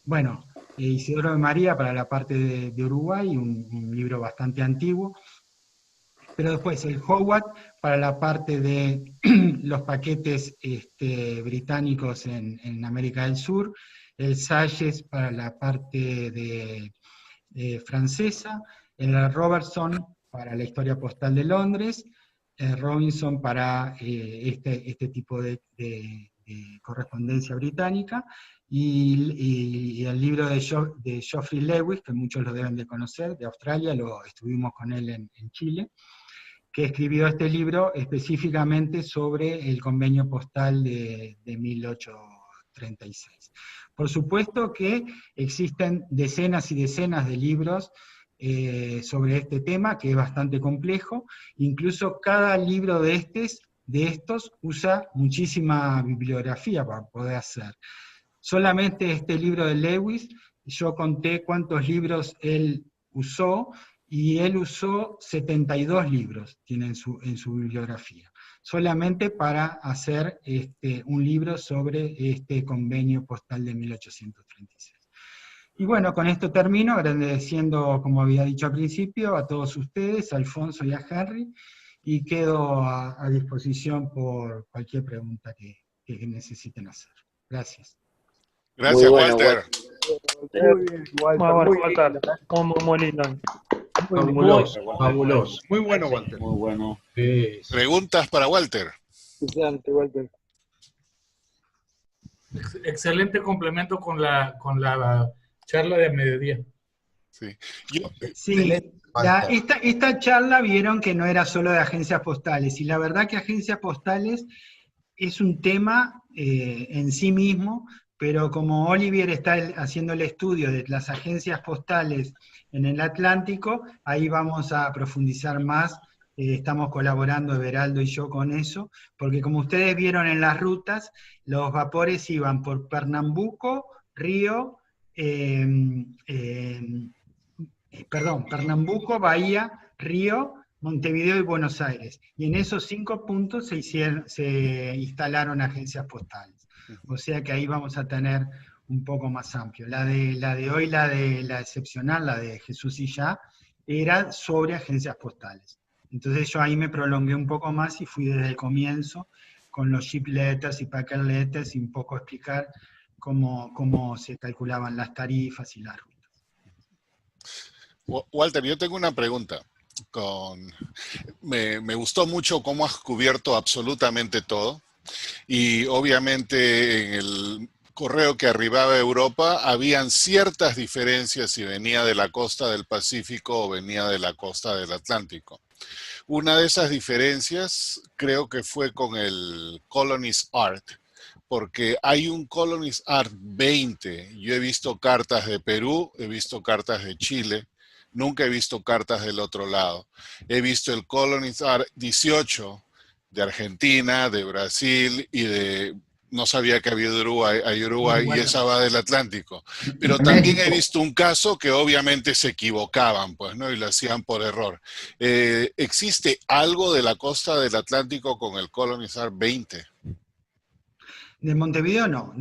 bueno, Isidoro de María para la parte de Uruguay, un libro bastante antiguo, pero después el Howard para la parte de los paquetes británicos en América del Sur, el Salles para la parte francesa, el Robertson para la historia postal de Londres, Robinson para este tipo de correspondencia británica, y el libro de Geoffrey Lewis, que muchos lo deben de conocer, de Australia, estuvimos con él en Chile, que escribió este libro específicamente sobre el convenio postal de 1836. Por supuesto que existen decenas y decenas de libros sobre este tema, que es bastante complejo. Incluso cada libro de estos usa muchísima bibliografía para poder hacer. Solamente este libro de Lewis, yo conté cuántos libros él usó, y él usó 72 libros, tiene en su bibliografía, solamente para hacer un libro sobre este convenio postal de 1836. Y bueno, con esto termino, agradeciendo, como había dicho al principio, a todos ustedes, a Alfonso y a Henry, y quedo a disposición por cualquier pregunta que necesiten hacer. Gracias. Gracias, Muy bueno, Walter. Muy bien, Walter. Muy bueno, Muy Walter. lindo. Muy lindo. Fabuloso, fabuloso. Muy bueno, Walter. Muy bueno. Sí. Preguntas para Walter. Brillante, Walter. Excelente complemento con la charla de mediodía. Sí. Sí, esta charla vieron que no era solo de agencias postales, y la verdad que agencias postales es un tema en sí mismo, pero como Olivier está haciendo el estudio de las agencias postales en el Atlántico, ahí vamos a profundizar más. Estamos colaborando Everaldo y yo con eso, porque como ustedes vieron en las rutas, los vapores iban por Pernambuco, Río, Pernambuco, Bahía, Río, Montevideo y Buenos Aires. Y en esos 5 puntos se instalaron agencias postales. O sea que ahí vamos a tener un poco más amplio. La de hoy, la excepcional, la de Jesús y Ya, era sobre agencias postales. Entonces yo ahí me prolongué un poco más y fui desde el comienzo con los ship letters y packet letters, y un poco explicar cómo se calculaban las tarifas y las rutas. Walter, yo tengo una pregunta. Me gustó mucho cómo has cubierto absolutamente todo. Y obviamente en el correo que arribaba a Europa habían ciertas diferencias si venía de la costa del Pacífico o venía de la costa del Atlántico. Una de esas diferencias creo que fue con el Colonies Art, porque hay un Colonies Art 20. Yo he visto cartas de Perú, he visto cartas de Chile, nunca he visto cartas del otro lado. He visto el Colonies Art 18 de Argentina, de Brasil y de... No sabía que había de Uruguay, hay Uruguay y esa va del Atlántico. Pero también he visto un caso que obviamente se equivocaban, pues, ¿no? Y lo hacían por error. ¿Existe algo de la costa del Atlántico con el Colonizar 20? De Montevideo no.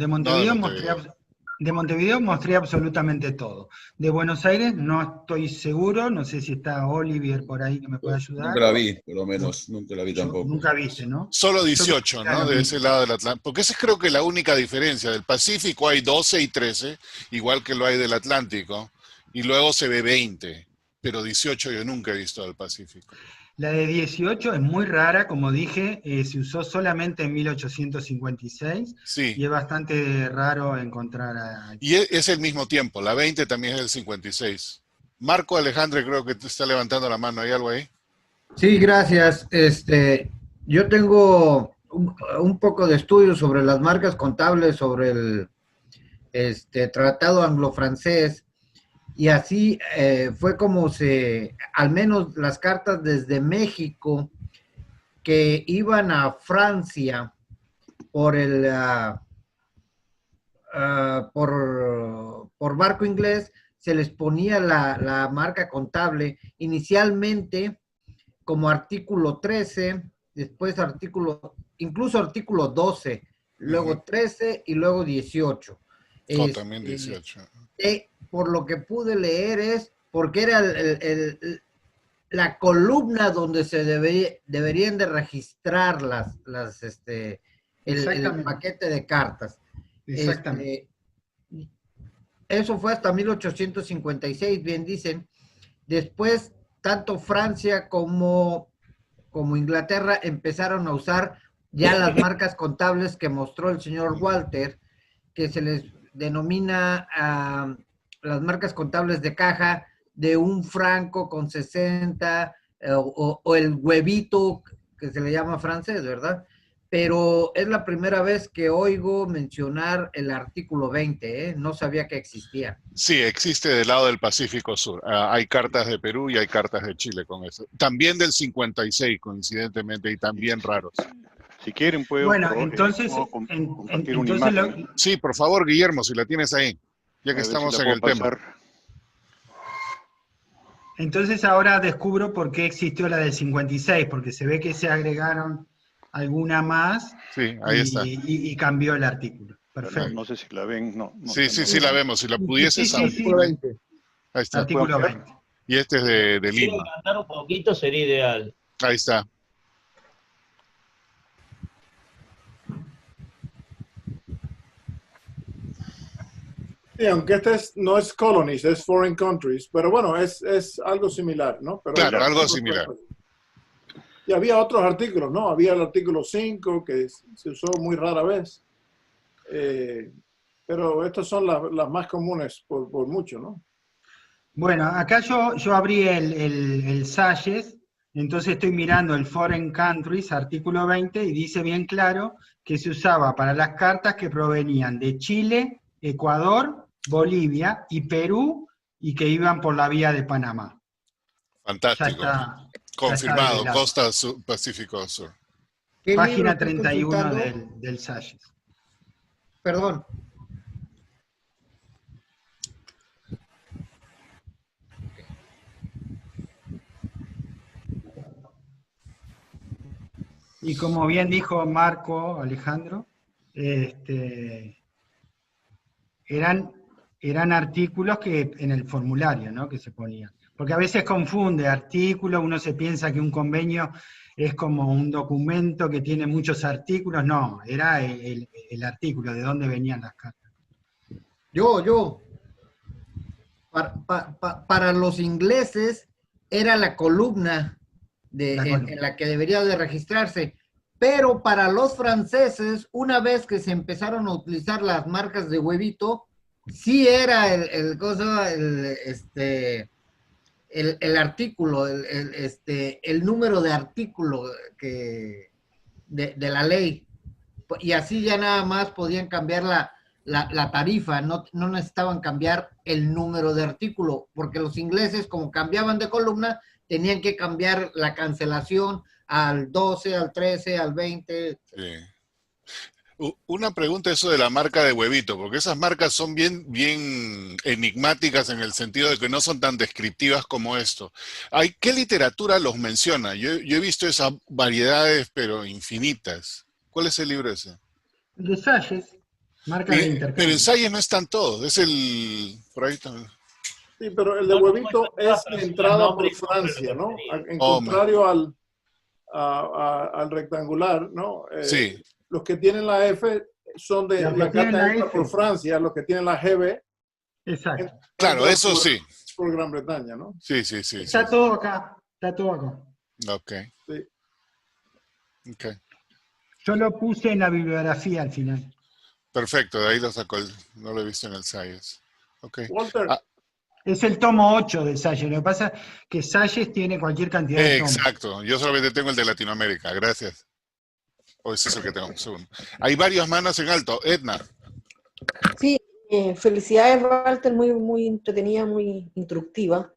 De Montevideo mostré absolutamente todo. De Buenos Aires no estoy seguro, no sé si está Olivier por ahí que me puede ayudar. Nunca la vi, por lo menos, nunca la vi tampoco. Nunca viste, ¿no? Solo 18, ¿no? De ese lado del Atlántico. Porque esa es creo que la única diferencia. Del Pacífico hay 12 y 13, igual que lo hay del Atlántico, y luego se ve 20, pero 18 yo nunca he visto del Pacífico. La de 18 es muy rara, como dije, se usó solamente en 1856, sí. Y es bastante raro encontrar a... Y es el mismo tiempo, la 20 también es del 56. Marco Alejandre creo que te está levantando la mano, ¿hay algo ahí? Sí, gracias. Yo tengo un poco de estudio sobre las marcas contables, sobre el tratado anglo-francés, y así fue como al menos las cartas desde México que iban a Francia por por barco inglés, se les ponía la marca contable inicialmente como artículo 13, después incluso artículo 12, luego 13 y luego 18. También 18. Por lo que pude leer porque era la columna donde se deberían de registrar el paquete de cartas. Exactamente. Eso fue hasta 1856, bien dicen. Después, tanto Francia como Inglaterra empezaron a usar ya las marcas contables que mostró el señor Walter, que se les denomina las marcas contables de caja de un franco con 60, o el huevito, que se le llama francés, ¿verdad? Pero es la primera vez que oigo mencionar el artículo 20, ¿eh? No sabía que existía. Sí, existe del lado del Pacífico Sur. Hay cartas de Perú y hay cartas de Chile con eso. También del 56, coincidentemente, y también raros. Si quieren, puedo, entonces, compartir una imagen. Sí, por favor, Guillermo, si la tienes ahí, ya que estamos en el tema. Entonces ahora descubro por qué existió la del 56, porque se ve que se agregaron alguna más, sí, ahí está. Y cambió el artículo. Perfecto. No sé si la ven. Sí, la vemos. Si la pudieses sí. Ahí está. Artículo 20. Y este es de si Lima. Si levantar un poquito sería ideal. Ahí está. Sí, aunque no es colonies, es foreign countries, pero bueno, es algo similar, ¿no? Pero claro, algo similar. Y había otros artículos, ¿no? Había el artículo 5, que se usó muy rara vez. Pero estas son las más comunes por mucho, ¿no? Bueno, acá yo abrí el SAGES, entonces estoy mirando el Foreign Countries, artículo 20, y dice bien claro que se usaba para las cartas que provenían de Chile, Ecuador, Bolivia y Perú, y que iban por la vía de Panamá. Fantástico. Confirmado, costa sur, Pacífico Sur. Página 31 del SAGES. Perdón. Y como bien dijo Marco Alejandro, eran artículos que en el formulario, ¿no? Que se ponían. Porque a veces confunde artículo, uno se piensa que un convenio es como un documento que tiene muchos artículos. No, era el artículo, de dónde venían las cartas. Yo. Para los ingleses era la columna en la que debería de registrarse, pero para los franceses, una vez que se empezaron a utilizar las marcas de huevito, sí era el artículo, el número de artículo de la ley, y así ya nada más podían cambiar la tarifa, no necesitaban cambiar el número de artículo, porque los ingleses, como cambiaban de columna, tenían que cambiar la cancelación al 12, al 13, al 20. Sí. Una pregunta eso de la marca de huevito, porque esas marcas son bien enigmáticas en el sentido de que no son tan descriptivas como esto. ¿Qué literatura los menciona? Yo he visto esas variedades, pero infinitas. ¿Cuál es el libro ese? El de Salles, marca de intercambio. Pero en Salles no están todos, es el... por ahí también. Sí, pero el de huevito es entrada por Francia, ¿no? En contrario al rectangular, ¿no? Sí. Los que tienen la F son de la carta entra por Francia, los que tienen la GB. Exacto. Claro, eso sí. Por Gran Bretaña, ¿no? Sí. Está todo acá, Ok. Sí. Ok. Yo lo puse en la bibliografía al final. Perfecto, de ahí lo sacó, no lo he visto en el Salles. Ok. Walter. Es el tomo 8 de Salles. Lo que pasa es que Salles tiene cualquier cantidad de tomos. Exacto, yo solamente tengo el de Latinoamérica, gracias. Ese es el que tengo, un segundo. Hay varias manos en alto. Edna. Sí, felicidades, Walter, muy entretenida, muy instructiva.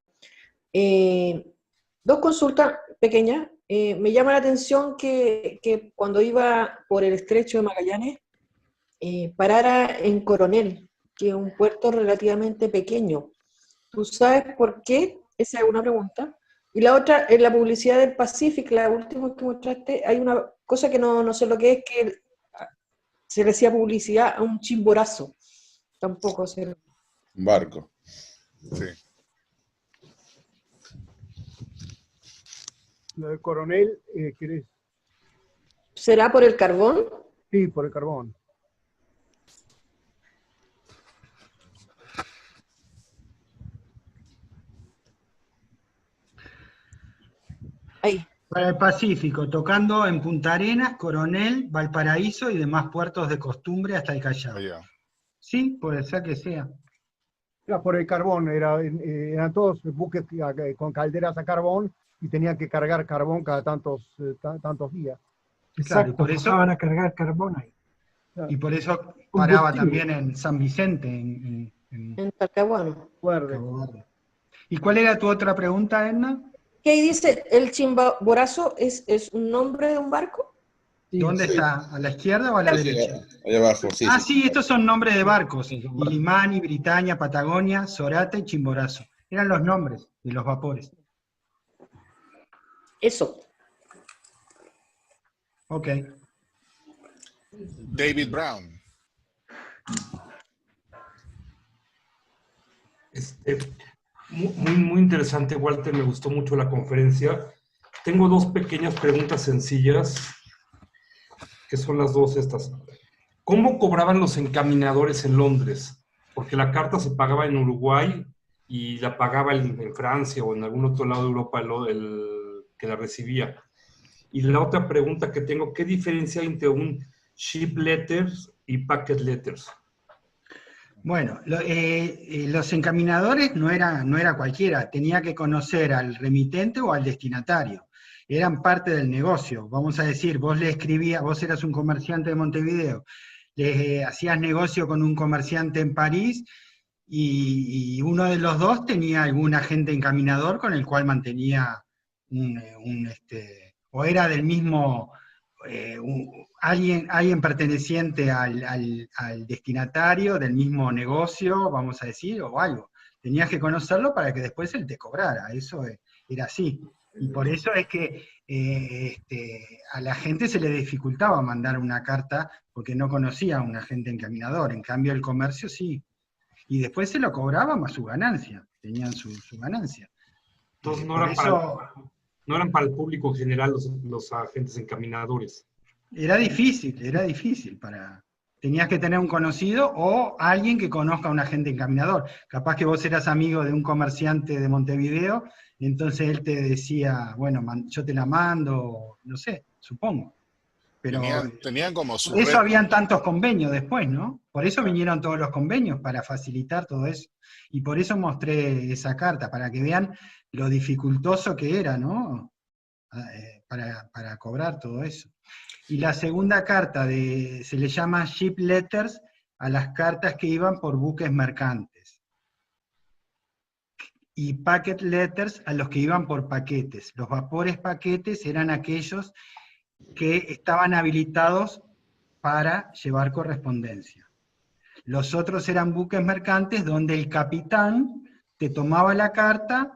Dos consultas pequeñas. Me llama la atención que cuando iba por el estrecho de Magallanes, parara en Coronel, que es un puerto relativamente pequeño. ¿Tú sabes por qué? Esa es una pregunta. Y la otra, en la publicidad del Pacific, la última que mostraste, hay una cosa que no sé lo que es, que se le decía publicidad a un chimborazo. Tampoco sé. Un barco. Sí. Lo de Coronel, ¿querés? ¿Será por el carbón? Sí, por el carbón. Ahí. Para el Pacífico, tocando en Punta Arenas, Coronel, Valparaíso y demás puertos de costumbre hasta el Callao. Sí, puede ser que sea. Era por el carbón, eran todos buques con calderas a carbón y tenían que cargar carbón cada tantos días. Exacto, por eso pasaban a cargar carbón ahí. Y por eso paraba también en San Vicente, en Talcahuano. ¿Y cuál era tu otra pregunta, Edna? ¿Qué ahí dice? ¿El chimborazo es un nombre de un barco? ¿Dónde está? ¿A la izquierda o a la derecha? Allá abajo, sí. Sí, estos son nombres de barcos. Ilimani, Britannia, Patagonia, Sorata y Chimborazo. Eran los nombres de los vapores. Eso. Ok. David Brown. Muy interesante, Walter, me gustó mucho la conferencia. Tengo dos pequeñas preguntas sencillas, que son las dos estas. ¿Cómo cobraban los encaminadores en Londres? Porque la carta se pagaba en Uruguay y la pagaba en Francia o en algún otro lado de Europa el que la recibía. Y la otra pregunta que tengo, ¿qué diferencia hay entre un ship letters y packet letters? Bueno, los encaminadores no era cualquiera, tenía que conocer al remitente o al destinatario. Eran parte del negocio. Vamos a decir, vos le escribías, vos eras un comerciante de Montevideo, le hacías negocio con un comerciante en París y uno de los dos tenía algún agente encaminador con el cual mantenía o era del mismo, alguien perteneciente al destinatario del mismo negocio, vamos a decir, o algo. Tenías que conocerlo para que después él te cobrara, eso era así. Y por eso es que a la gente se le dificultaba mandar una carta porque no conocía a un agente encaminador, en cambio el comercio sí. Y después se lo cobraba más su ganancia, tenían su ganancia. Entonces no eran para el público en general los agentes encaminadores. Era difícil Tenías que tener un conocido o alguien que conozca a un agente encaminador. Capaz que vos eras amigo de un comerciante de Montevideo, entonces él te decía, bueno, yo te la mando, no sé, supongo. Pero tenían como su por eso red. habían tantos convenios después, ¿no? Por eso vinieron todos los convenios, para facilitar todo eso. Y por eso mostré esa carta, para que vean lo dificultoso que era, ¿no? Para cobrar todo eso. Y la segunda carta se le llama ship letters a las cartas que iban por buques mercantes. Y packet letters a los que iban por paquetes. Los vapores paquetes eran aquellos que estaban habilitados para llevar correspondencia. Los otros eran buques mercantes donde el capitán te tomaba la carta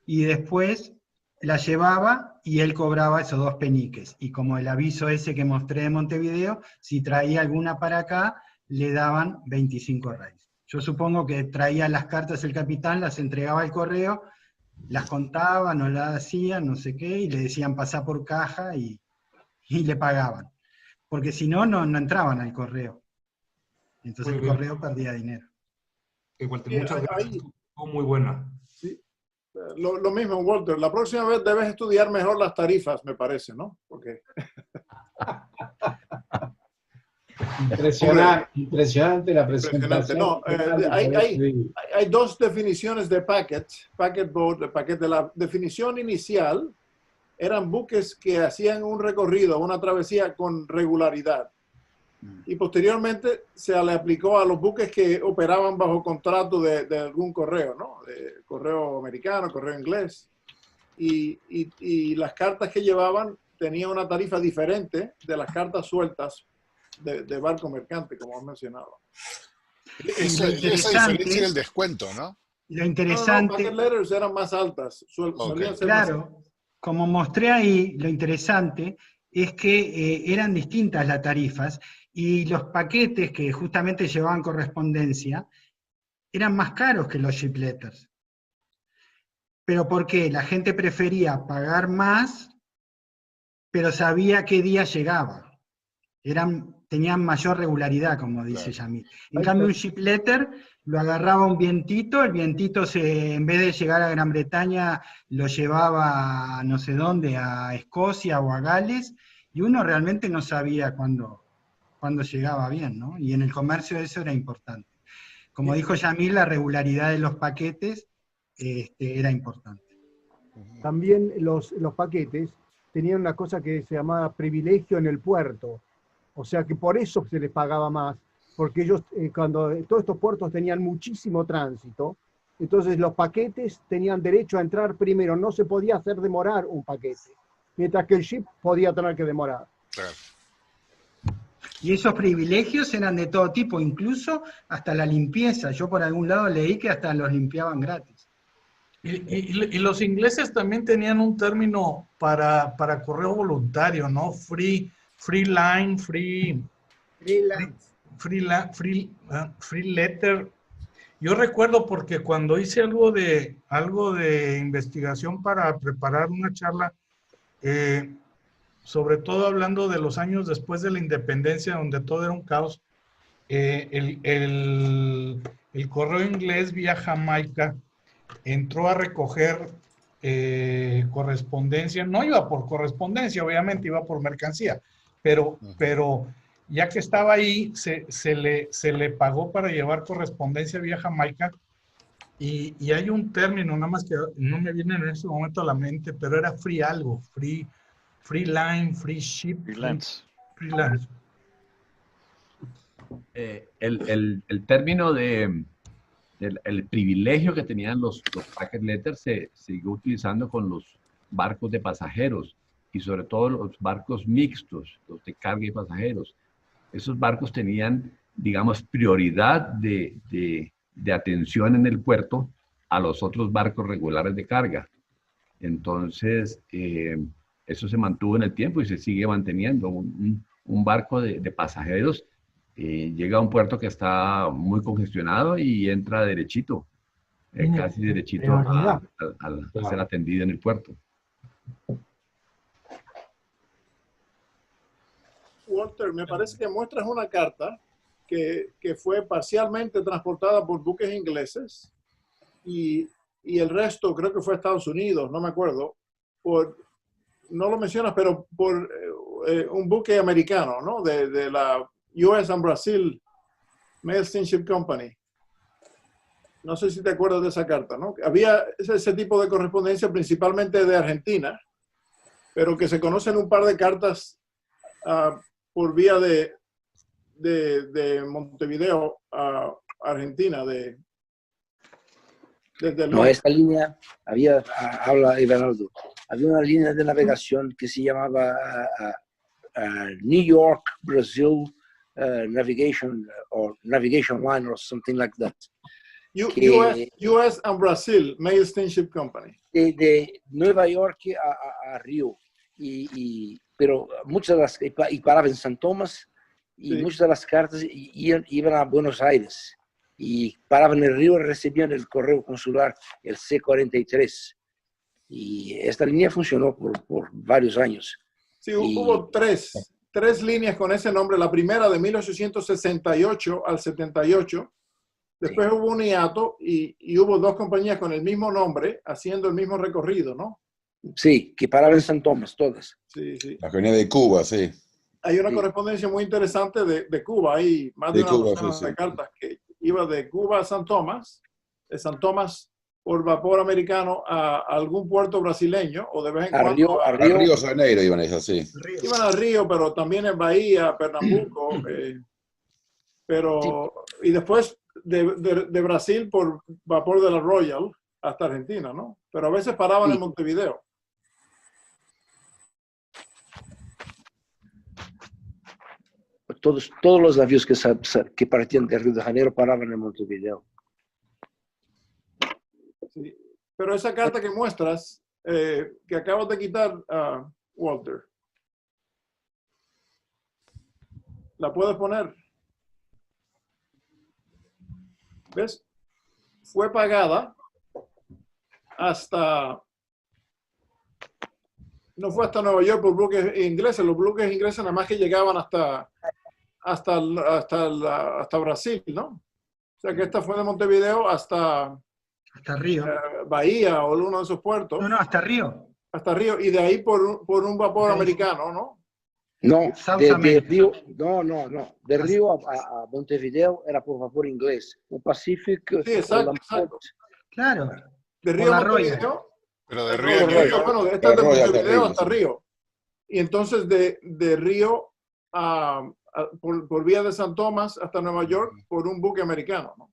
y después la llevaba y él cobraba esos 2 peniques. Y como el aviso ese que mostré de Montevideo, si traía alguna para acá, le daban 25 reis. Yo supongo que traía las cartas el capitán, las entregaba al correo, las contaba, no las hacían, no sé qué, y le decían pasá por caja y le pagaban. Porque si no, no entraban al correo. Entonces el correo perdía dinero. Muchas gracias. Muy buena. Sí. Lo mismo, Walter. La próxima vez debes estudiar mejor las tarifas, me parece, ¿no? Porque... Impresionante la presentación. No, hay 2 definiciones de packet boat, de paquete. La definición inicial eran buques que hacían un recorrido, una travesía con regularidad. Y posteriormente se le aplicó a los buques que operaban bajo contrato de algún correo, ¿no? De correo americano, correo inglés. Y las cartas que llevaban tenían una tarifa diferente de las cartas sueltas de barco mercante, como has mencionado. Esa diferencia es el descuento, ¿no? Lo interesante... packet letters eran más altas. Claro, como mostré ahí, lo interesante es que eran distintas las tarifas y los paquetes que justamente llevaban correspondencia eran más caros que los ship letters. ¿Pero por qué? La gente prefería pagar más, pero sabía qué día llegaba. Tenían mayor regularidad, como dice Yamil. En cambio, un ship letter lo agarraba un vientito, el vientito en vez de llegar a Gran Bretaña, lo llevaba a no sé dónde, a Escocia o a Gales, y uno realmente no sabía cuándo llegaba bien, ¿no? Y en el comercio eso era importante. Como dijo Yamil, la regularidad de los paquetes era importante. También los paquetes tenían una cosa que se llamaba privilegio en el puerto. O sea que por eso se les pagaba más, porque ellos, cuando todos estos puertos tenían muchísimo tránsito, entonces los paquetes tenían derecho a entrar primero, no se podía hacer demorar un paquete, mientras que el ship podía tener que demorar. Claro. Y esos privilegios eran de todo tipo, incluso hasta la limpieza. Yo por algún lado leí que hasta los limpiaban gratis. Y los ingleses también tenían un término para correo voluntario, ¿no? Free letter. Yo recuerdo porque cuando hice algo de investigación para preparar una charla, sobre todo hablando de los años después de la independencia, donde todo era un caos, el correo inglés vía Jamaica entró a recoger correspondencia. No iba por correspondencia, obviamente iba por mercancía, pero ya que estaba ahí, se le pagó para llevar correspondencia vía Jamaica, y hay un término, nada más que no me viene en ese momento a la mente, pero era free algo, free line, free ship. Freelance. El término el privilegio que tenían los packet letters se siguió utilizando con los barcos de pasajeros, y sobre todo los barcos mixtos, los de carga y pasajeros. Esos barcos tenían, digamos, prioridad de atención en el puerto a los otros barcos regulares de carga. Entonces, eso se mantuvo en el tiempo y se sigue manteniendo. Un barco de pasajeros llega a un puerto que está muy congestionado y entra derechito, casi derechito a ser atendido en el puerto. Walter, me parece que muestras una carta que fue parcialmente transportada por buques ingleses y el resto creo que fue a Estados Unidos, no me acuerdo, no lo mencionas, pero por un buque americano, ¿no? De la US and Brazil Mail Steamship Company. No sé si te acuerdas de esa carta, ¿no? Había ese tipo de correspondencia principalmente de Argentina, pero que se conocen un par de cartas por vía de Montevideo a Argentina. No, esta línea habla Everaldo, había una línea de navegación que se llamaba New York, Brazil Navigation Line or something like that. US and Brazil Mail Steamship Company. De Nueva York a Río, pero muchas de las, y paraba en San Tomás, y sí, muchas de las cartas iban a Buenos Aires, y paraban en el Río y recibían el correo consular, el C-43. Y esta línea funcionó por varios años. Sí, hubo tres líneas con ese nombre. La primera de 1868 al 78. Después hubo un hiato y hubo dos compañías con el mismo nombre haciendo el mismo recorrido, ¿no? Sí, que paraban en San Tomás, todas. Sí, sí. La que venía de Cuba, sí. Hay una correspondencia muy interesante de Cuba. Hay más de una docena de cartas que iba de Cuba a San Tomás, de San Tomás por vapor americano a algún puerto brasileño, o de vez en cuando a Río de Janeiro iban esas, sí. Iban a Río, pero también en Bahía, Pernambuco, y después de Brasil por vapor de la Royal hasta Argentina, ¿no? Pero a veces paraban en Montevideo. Todos los navíos que partían de Río de Janeiro paraban en Montevideo. Sí. Pero esa carta que muestras, que acabas de quitar, Walter, ¿la puedes poner? ¿Ves? Fue pagada no fue hasta Nueva York por buques ingleses. Los buques ingleses nada más que llegaban hasta Brasil, ¿no? O sea que esta fue de Montevideo hasta Río. Bahía o uno de esos puertos. No, hasta Río. Hasta Río. Y de ahí por un vapor americano, ¿no? No, de Río, no. De Río a Montevideo era por vapor inglés. O Pacific. Sí, exacto. Claro. De Río a Montevideo. Pero de Río a New York. Bueno, esta es de Montevideo hasta Río. Y entonces de Río por vía de San Tomás hasta Nueva York por un buque americano, ¿no?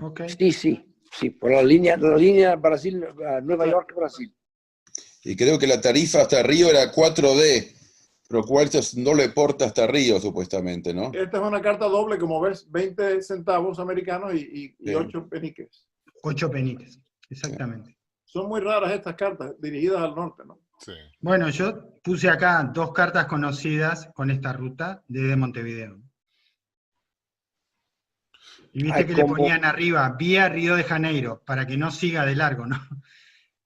Okay. Sí, por la línea Brasil, Nueva York, Brasil. Y creo que la tarifa hasta Río era 4D, lo cual no le porta hasta Río, supuestamente, ¿no? Esta es una carta doble, como ves, 20 centavos americanos y 8 peniques. 8 peniques, exactamente. Son muy raras estas cartas, dirigidas al norte, ¿no? Sí. Bueno, yo puse acá 2 cartas conocidas con esta ruta desde Montevideo. Y viste que le ponían arriba, vía Río de Janeiro, para que no siga de largo, ¿no?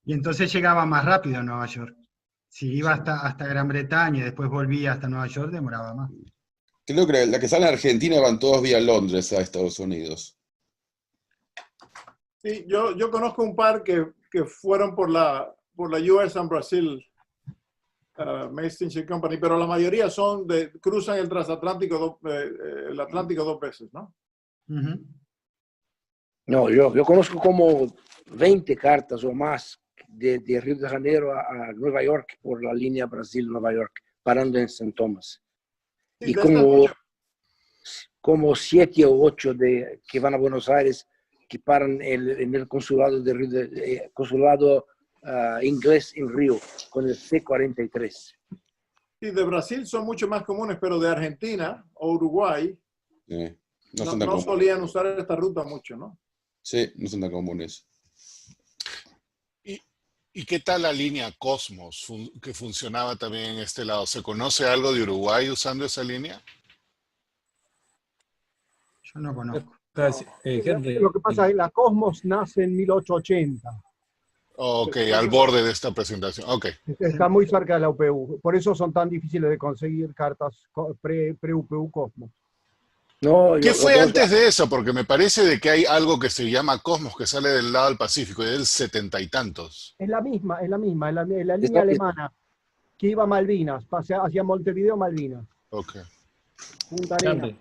Y entonces llegaba más rápido a Nueva York. Si iba hasta Gran Bretaña y después volvía hasta Nueva York, demoraba más. Creo que la que sale en Argentina van todos vía Londres a Estados Unidos. Sí, yo conozco un par que fueron por la US and Brazil Mail Steamship Company, pero la mayoría cruzan el transatlántico, el Atlántico 2 veces, ¿no? No, yo conozco como 20 cartas o más de Río de Janeiro a Nueva York por la línea Brasil-Nueva York, parando en San Tomás. Sí, y como 7 o 8 que van a Buenos Aires, que paran en el consulado consulado inglés en Río, con el C-43. Sí, de Brasil son mucho más comunes, pero de Argentina o Uruguay no solían usar esta ruta mucho, ¿no? Sí, no son tan comunes. ¿Y qué tal la línea Cosmos, que funcionaba también en este lado? ¿Se conoce algo de Uruguay usando esa línea? Yo no conozco. Lo que pasa es que la Cosmos nace en 1880. Ok, al borde de esta presentación. Okay. Está muy cerca de la UPU. Por eso son tan difíciles de conseguir cartas pre-UPU Cosmos. No, ¿Qué fue antes de eso? Porque me parece de que hay algo que se llama Cosmos que sale del lado del Pacífico, y del 70 y tantos. Es la misma, es la línea alemana que iba a Malvinas, hacia Montevideo, Malvinas. Ok. Punta Arenas.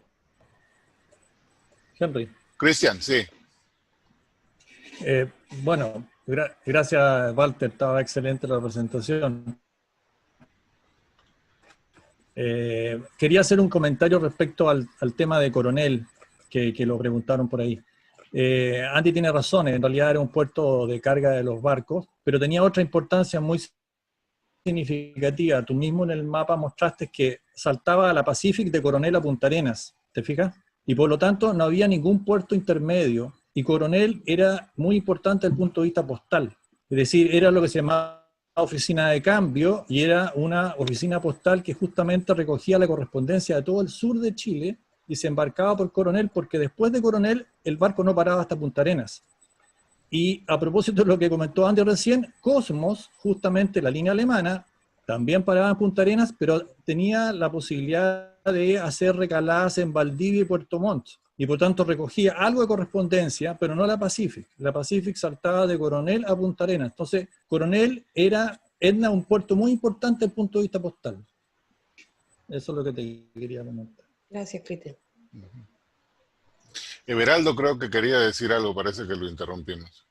Henry. Cristian, sí. Bueno, gracias, Walter, estaba excelente la presentación. Quería hacer un comentario respecto al tema de Coronel, que lo preguntaron por ahí. Andy tiene razón, en realidad era un puerto de carga de los barcos, pero tenía otra importancia muy significativa. Tú mismo en el mapa mostraste que saltaba a la Pacific de Coronel a Punta Arenas, ¿te fijas? Y por lo tanto no había ningún puerto intermedio, y Coronel era muy importante desde el punto de vista postal, es decir, era lo que se llamaba oficina de cambio, y era una oficina postal que justamente recogía la correspondencia de todo el sur de Chile y se embarcaba por Coronel, porque después de Coronel el barco no paraba hasta Punta Arenas. Y a propósito de lo que comentó Andy recién, Cosmos, justamente la línea alemana, también paraba en Punta Arenas, pero tenía la posibilidad de hacer recaladas en Valdivia y Puerto Montt, y por tanto recogía algo de correspondencia, pero no la Pacific. La Pacific saltaba de Coronel a Punta Arenas. Entonces, Coronel era un puerto muy importante desde el punto de vista postal. Eso es lo que te quería comentar. Gracias, Cristian. Everaldo creo que quería decir algo, parece que lo interrumpimos.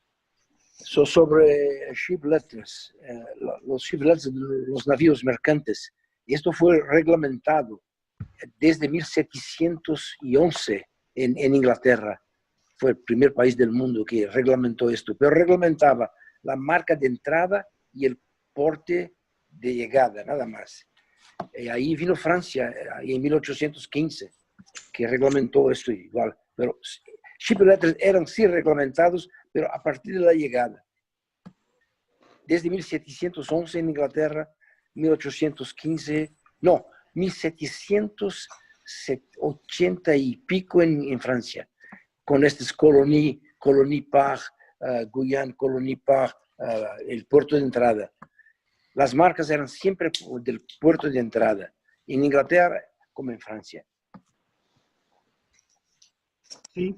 Sobre ship letters, los ship letters de los navíos mercantes, esto fue reglamentado desde 1711 en Inglaterra. Fue el primer país del mundo que reglamentó esto, pero reglamentaba la marca de entrada y el porte de llegada, nada más. Ahí vino Francia en 1815, que reglamentó esto igual. Pero ship letters eran sí reglamentados, pero a partir de la llegada. Desde 1711 en Inglaterra, 1815, no, 1780 y pico en Francia, con estas Colonie Par, Guyane, Colonie Par, el puerto de entrada. Las marcas eran siempre del puerto de entrada, en Inglaterra como en Francia. Sí,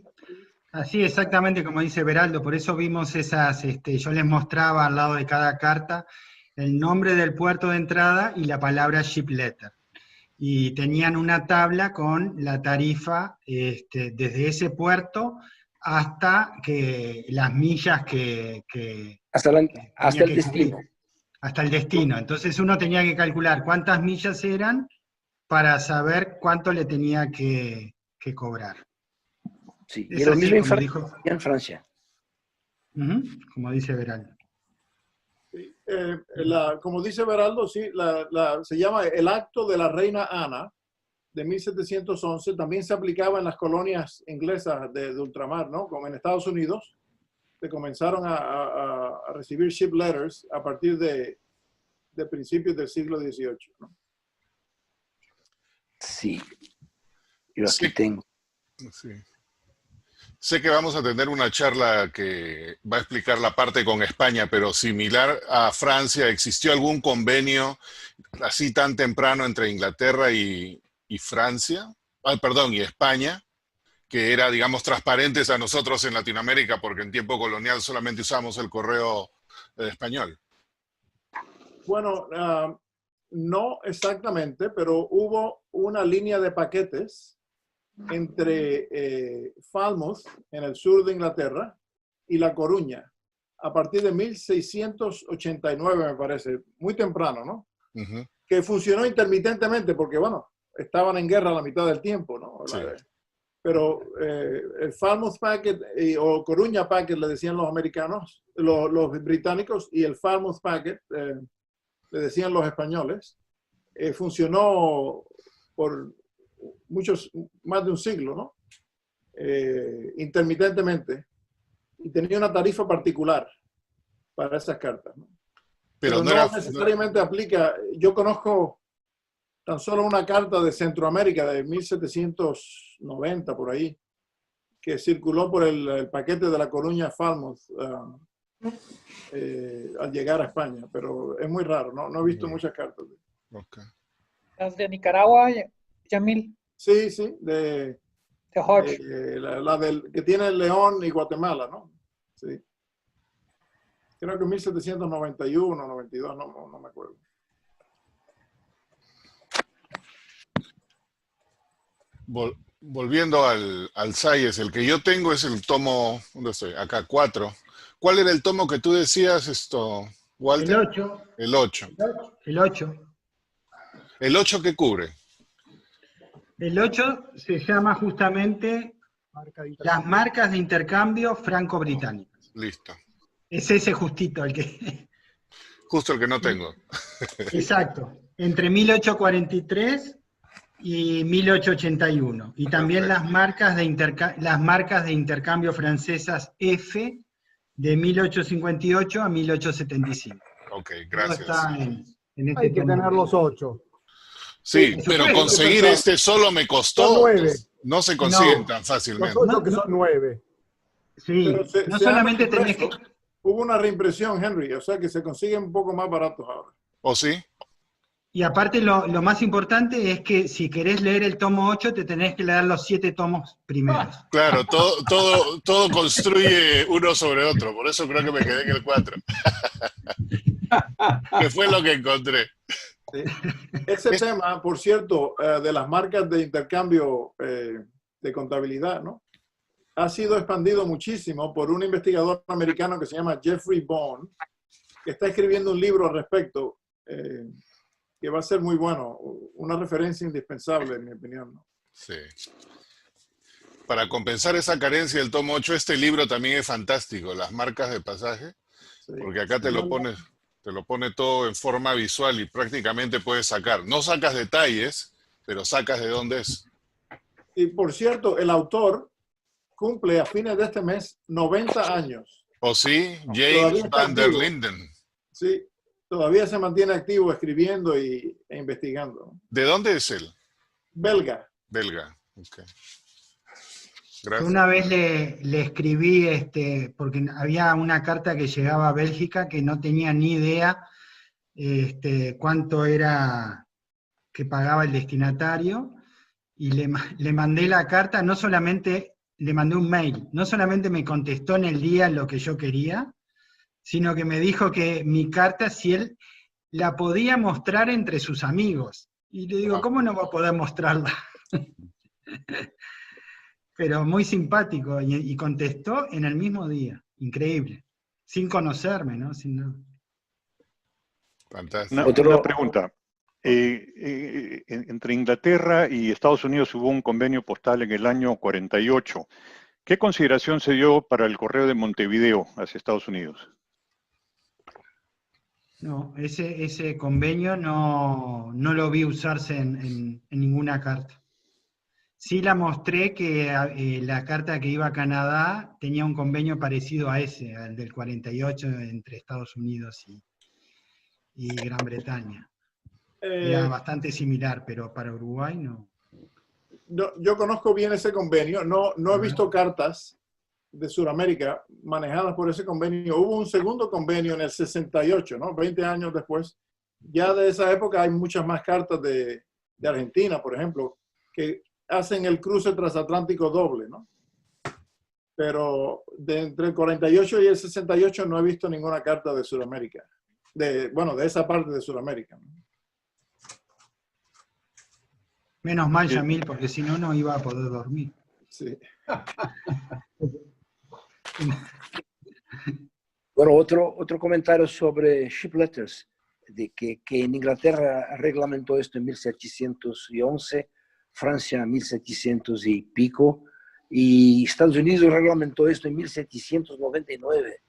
así exactamente como dice Beraldo, por eso vimos esas, yo les mostraba al lado de cada carta el nombre del puerto de entrada y la palabra ship letter. Y tenían una tabla con la tarifa desde ese puerto hasta que las millas que hasta el destino. Hasta el destino. Entonces uno tenía que calcular cuántas millas eran para saber cuánto le tenía que cobrar. Sí, y lo mismo en Francia. Como dice Beraldo. Sí, como dice Beraldo, sí, se llama el Acto de la Reina Ana de 1711. También se aplicaba en las colonias inglesas de ultramar, ¿no? Como en Estados Unidos, se comenzaron a recibir ship letters a partir de principios del siglo XVIII, ¿no? Sí, yo aquí tengo. Sí. Sé que vamos a tener una charla que va a explicar la parte con España, pero similar a Francia, ¿existió algún convenio así tan temprano entre Inglaterra y Francia? Perdón, y España, que era, digamos, transparentes a nosotros en Latinoamérica, porque en tiempo colonial solamente usamos el correo español. Bueno, no exactamente, pero hubo una línea de paquetes entre Falmouth, en el sur de Inglaterra, y La Coruña, a partir de 1689, me parece, muy temprano, ¿no? Que funcionó intermitentemente, porque, bueno, estaban en guerra la mitad del tiempo, ¿no? Sí. Pero el Falmouth Packet, o Coruña Packet, le decían los americanos, los británicos, y el Falmouth Packet, le decían los españoles, funcionó por más de un siglo, ¿no? Intermitentemente, y tenía una tarifa particular para esas cartas, ¿no? Pero no necesariamente aplica. Yo conozco tan solo una carta de Centroamérica de 1790, por ahí, que circuló por el paquete de La Coruña Falmouth al llegar a España, pero es muy raro, no he visto muchas cartas. Okay. ¿Las de Nicaragua, Yamil? Sí, sí, de La del que tiene León y Guatemala, ¿no? Sí. Creo que 1791, 92, no me acuerdo. Volviendo al Sayes, el que yo tengo es el tomo, ¿dónde estoy? Acá, 4. ¿Cuál era el tomo que tú decías, Walter? El 8. El 8. El 8. ¿El 8 qué cubre? El 8 se llama justamente las marcas de intercambio franco-británicas. Listo. Es ese justito el que... Justo el que no tengo. Exacto. Entre 1843 y 1881. Y también las marcas de intercambio francesas F de 1858 a 1875. Ok, gracias. Está en este Hay que tener los 8. Sí, pero conseguir este solo me costó. Son 9. No se consiguen tan fácilmente. Los 8 que son 9. Sí, no solamente tenés que... Hubo una reimpresión, Henry, o sea que se consiguen un poco más baratos ahora. ¿O sí? Y aparte lo más importante es que si querés leer el tomo 8, te tenés que leer los 7 tomos primeros. Claro, todo construye uno sobre otro, por eso creo que me quedé en el 4. Que fue lo que encontré. Sí. Ese tema, por cierto, de las marcas de intercambio de contabilidad, ¿no? Ha sido expandido muchísimo por un investigador americano que se llama Jeffrey Bond, que está escribiendo un libro al respecto, que va a ser muy bueno, una referencia indispensable, en mi opinión, ¿no? Sí. Para compensar esa carencia del tomo 8, este libro también es fantástico, las marcas de pasaje, sí, porque acá te lo pone todo en forma visual y prácticamente puedes sacar. No sacas detalles, pero sacas de dónde es. Y por cierto, el autor cumple a fines de este mes 90 años. ¿O sí? James Van der Linden. Sí, todavía se mantiene activo escribiendo e investigando. ¿De dónde es él? Belga. Belga, ok. Gracias. Una vez le escribí, porque había una carta que llegaba a Bélgica que no tenía ni idea cuánto era que pagaba el destinatario, y le mandé la carta, no solamente le mandé un mail, no solamente me contestó en el día lo que yo quería, sino que me dijo que mi carta, si él la podía mostrar entre sus amigos. Y le digo, ¿cómo no va a poder mostrarla? Pero muy simpático, y contestó en el mismo día. Increíble. Sin conocerme, ¿no? Sin nada. Fantástico. Una pregunta. Entre Inglaterra y Estados Unidos hubo un convenio postal en el año 48. ¿Qué consideración se dio para el correo de Montevideo hacia Estados Unidos? No, ese convenio no lo vi usarse en ninguna carta. Sí la mostré que la carta que iba a Canadá tenía un convenio parecido a ese, al del 48 entre Estados Unidos y Gran Bretaña. Era bastante similar, pero para Uruguay no. Yo conozco bien ese convenio, no he visto cartas de Sudamérica manejadas por ese convenio. Hubo un segundo convenio en el 68, ¿no? 20 años después. Ya de esa época hay muchas más cartas de Argentina, por ejemplo, que hacen el cruce transatlántico doble, ¿no? Pero entre el 48 y el 68 no he visto ninguna carta de Sudamérica. De esa parte de Sudamérica, ¿no? Menos mal, Yamil, porque si no, no iba a poder dormir. Sí. Bueno, otro comentario sobre ship letters, de que en Inglaterra reglamentó esto en 1711, Francia 1700 y pico, y Estados Unidos reglamentó esto en 1799,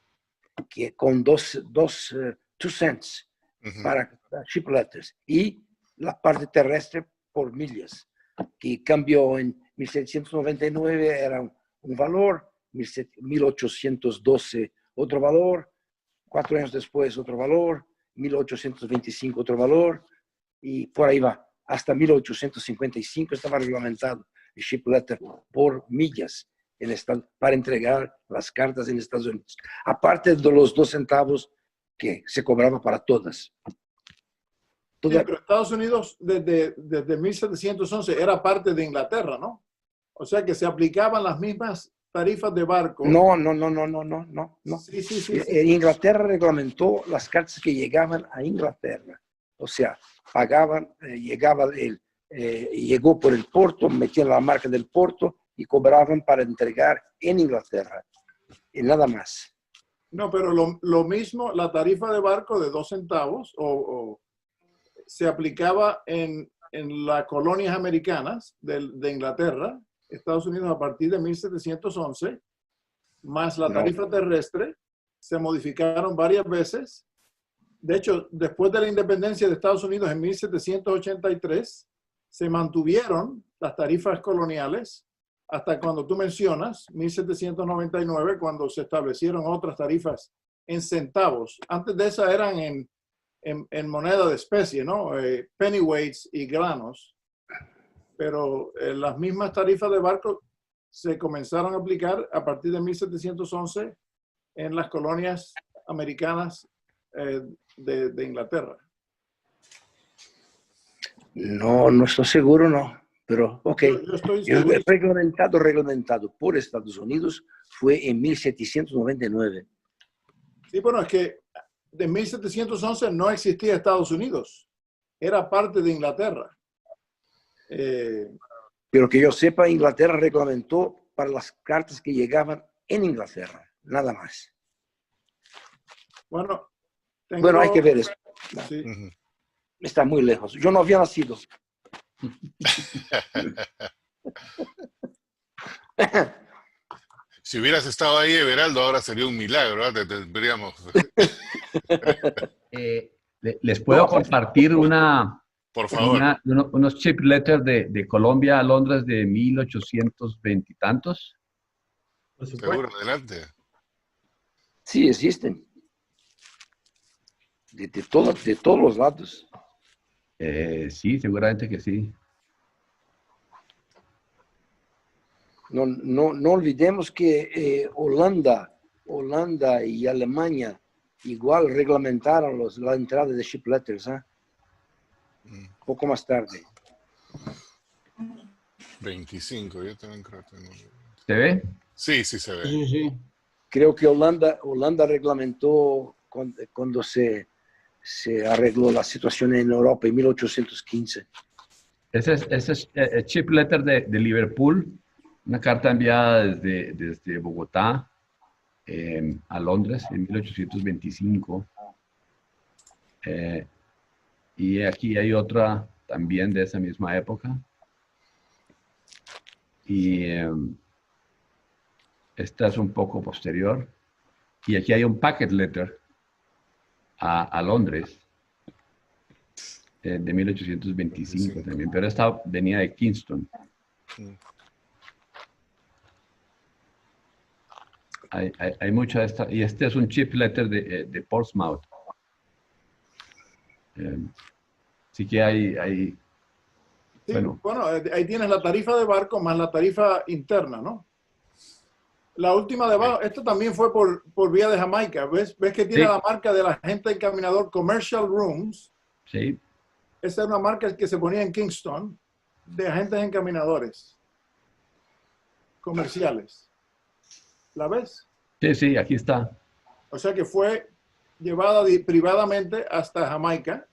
que con two cents para ship letters, y la parte terrestre por millas, que cambió en 1799, era un valor, 1812 otro valor, 4 años después otro valor, 1825 otro valor, y por ahí va. Hasta 1855 estaba reglamentado el ship letter por millas para entregar las cartas en Estados Unidos, aparte de los 2 centavos que se cobraba para todas. Sí, pero Estados Unidos desde 1711 era parte de Inglaterra, ¿no? O sea que se aplicaban las mismas tarifas de barco. No. Sí. Inglaterra reglamentó las cartas que llegaban a Inglaterra. O sea, pagaban, llegó por el puerto, metían la marca del puerto y cobraban para entregar en Inglaterra. Y nada más. No, pero lo mismo, la tarifa de barco de 2 centavos se aplicaba en las colonias americanas de Inglaterra, Estados Unidos, a partir de 1711, más la tarifa terrestre, se modificaron varias veces. De hecho, después de la independencia de Estados Unidos en 1783, se mantuvieron las tarifas coloniales hasta cuando tú mencionas, 1799, cuando se establecieron otras tarifas en centavos. Antes de esa eran en moneda de especie, ¿no? Pennyweights y granos. Pero las mismas tarifas de barco se comenzaron a aplicar a partir de 1711 en las colonias americanas de Inglaterra. No estoy seguro, no. Pero, ok. Yo estoy seguro. Reglamentado por Estados Unidos fue en 1799. Sí, bueno, es que de 1711 no existía Estados Unidos. Era parte de Inglaterra. Pero que yo sepa, Inglaterra reglamentó para las cartas que llegaban en Inglaterra, nada más. Bueno, hay que ver eso. Sí. Está muy lejos. Yo no había nacido. Si hubieras estado ahí, Everaldo, ahora sería un milagro, ¿verdad? Te tendríamos... Les puedo compartir por favor. unos chip letters de Colombia a Londres de 1820 y tantos. Seguro, adelante. Sí, existen. De todos los lados. Sí, seguramente que sí. No olvidemos que Holanda y Alemania igual reglamentaron la entrada de ship letters, poco más tarde. 25, yo también creo que... ¿Se ve? Sí, se ve. Sí. Creo que Holanda reglamentó cuando se arregló la situación en Europa en 1815. Ese es el chip letter de Liverpool, una carta enviada desde Bogotá a Londres en 1825. Y aquí hay otra también de esa misma época. Y esta es un poco posterior. Y aquí hay un packet letter a Londres de 1825 también, pero esta venía de Kingston. Hay mucha de esta, y este es un chip letter de Portsmouth. Así que hay sí, bueno, ahí tienes la tarifa de barco más la tarifa interna, ¿no? La última de abajo, esto también fue por vía de Jamaica. ¿Ves que tiene la marca del agente encaminador Commercial Rooms? Sí. Esa es una marca que se ponía en Kingston de agentes encaminadores comerciales. ¿La ves? Sí, aquí está. O sea que fue llevada privadamente hasta Jamaica,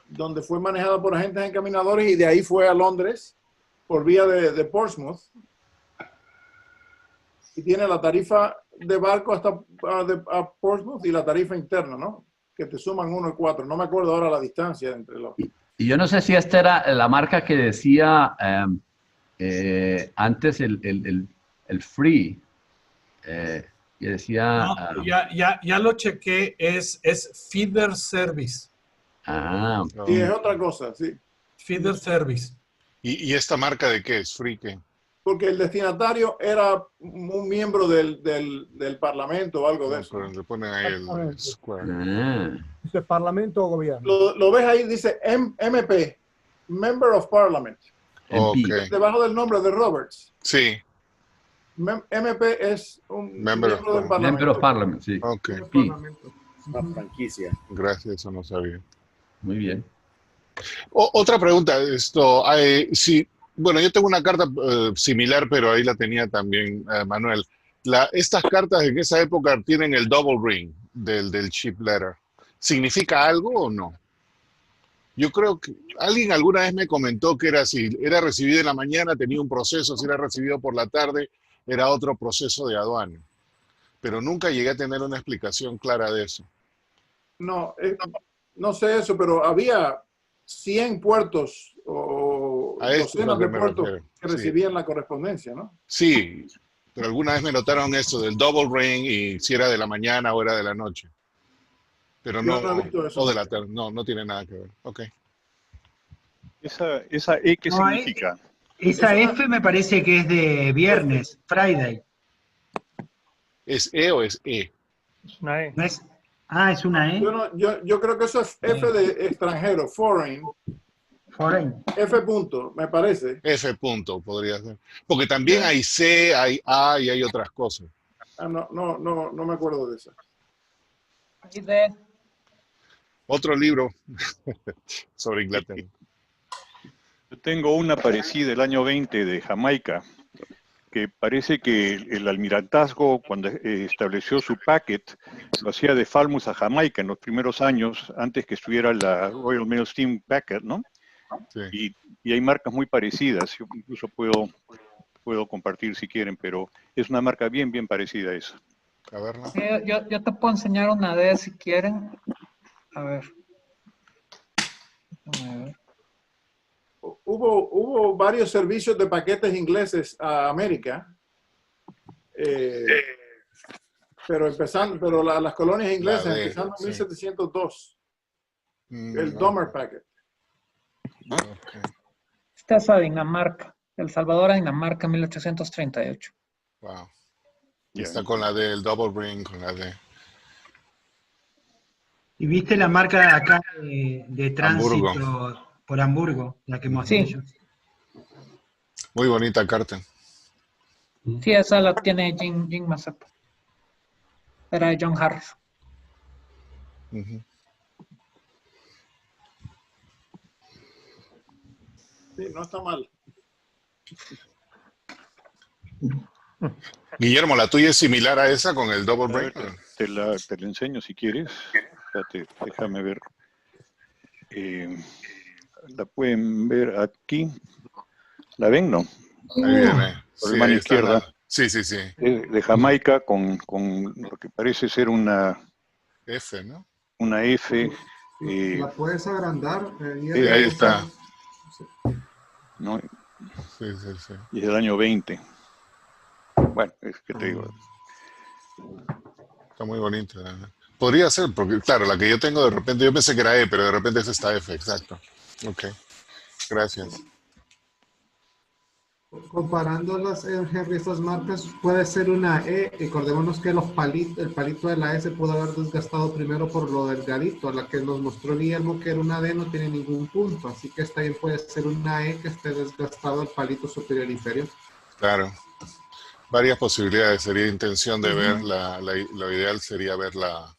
donde fue manejada por agentes encaminadores y de ahí fue a Londres por vía de Portsmouth. Y tiene la tarifa de barco hasta a Portsmouth y la tarifa interna, ¿no? Que te suman 1 y 4. No me acuerdo ahora la distancia entre los... Y yo no sé si esta era la marca que decía antes el free. Que decía... No, ya lo chequé, es Feeder Service. Sí, es otra cosa, sí. Feeder Service. ¿Y esta marca de qué es? ¿Free qué? Porque el destinatario era un miembro del Parlamento o algo de eso. Le ponen ahí el square. Dice Parlamento o Gobierno. Lo ves ahí, dice MP, Member of Parliament. Okay. Debajo del nombre de Roberts. Sí. MP es un Member miembro del Parlamento. Member of Parliament, sí. Ok. Una franquicia. Gracias, eso no sabía. Muy bien. Otra pregunta, Bueno, yo tengo una carta similar, pero ahí la tenía también Manuel. Estas cartas en esa época tienen el double ring del chip letter. ¿Significa algo o no? Yo creo que alguien alguna vez me comentó que era así, era recibido en la mañana, tenía un proceso, si era recibido por la tarde, era otro proceso de aduana. Pero nunca llegué a tener una explicación clara de eso. No, no sé eso, pero había 100 puertos o docenas de puertos que recibían la correspondencia, ¿no? Sí, pero alguna vez me notaron eso del double ring y si era de la mañana o era de la noche. Pero no, o de la tarde, no tiene nada que ver. Ok. ¿Esa E qué significa? Esa F me parece que es de viernes, Friday. ¿Es E o es E? Es una E. ¿No es? Es una E. Yo creo que eso es F de extranjero, foreign. Foreign. F punto, me parece. F punto podría ser. Porque también hay C, hay A y hay otras cosas. No me acuerdo de esa. Otro libro sobre Inglaterra. Yo tengo una parecida del año 20 de Jamaica, que parece que el almirantazgo, cuando estableció su packet, lo hacía de Falmouth a Jamaica en los primeros años, antes que estuviera la Royal Mail Steam Packet, ¿no? Sí. Y hay marcas muy parecidas, yo incluso puedo compartir si quieren, pero es una marca bien parecida a esa. A ver, ¿no? Yo te puedo enseñar una de si quieren. A ver. Hubo varios servicios de paquetes ingleses a América, pero las colonias inglesas empezando en 1702. El Dummer Packet. Okay. Esta es a Dinamarca, El Salvador a Dinamarca, 1838. Wow. Y está con la del double ring, con la de... ¿Y viste la marca de acá de tránsito Hamburgo. Por Hamburgo, la que hemos hecho? Muy bonita carta. Sí, esa la tiene Jim Mazeppa. Era de John Harris. Sí, no está mal. Guillermo, ¿la tuya es similar a esa con el double break? Te la enseño si quieres. Espérate, déjame ver. La pueden ver aquí. ¿La ven, no? Ahí viene. Por la mano izquierda. Sí. De Jamaica con lo que parece ser una F, ¿no? Una F. ¿La puedes agrandar? Ahí está. ¿No? Sí. Y es del año 20. Bueno, es que te digo. Está muy bonita. Podría ser, porque claro, la que yo tengo de repente, yo pensé que era E, pero de repente es esta F, exacto. Ok, gracias. Comparándolas, Henry, estas marcas, puede ser una E. Recordémonos que el palito de la S pudo haber desgastado primero por lo del garito. A la que nos mostró Guillermo que era una D no tiene ningún punto. Así que esta bien puede ser una E que esté desgastado el palito superior e inferior. Claro. Varias posibilidades. Sería intención de ver, lo ideal sería verla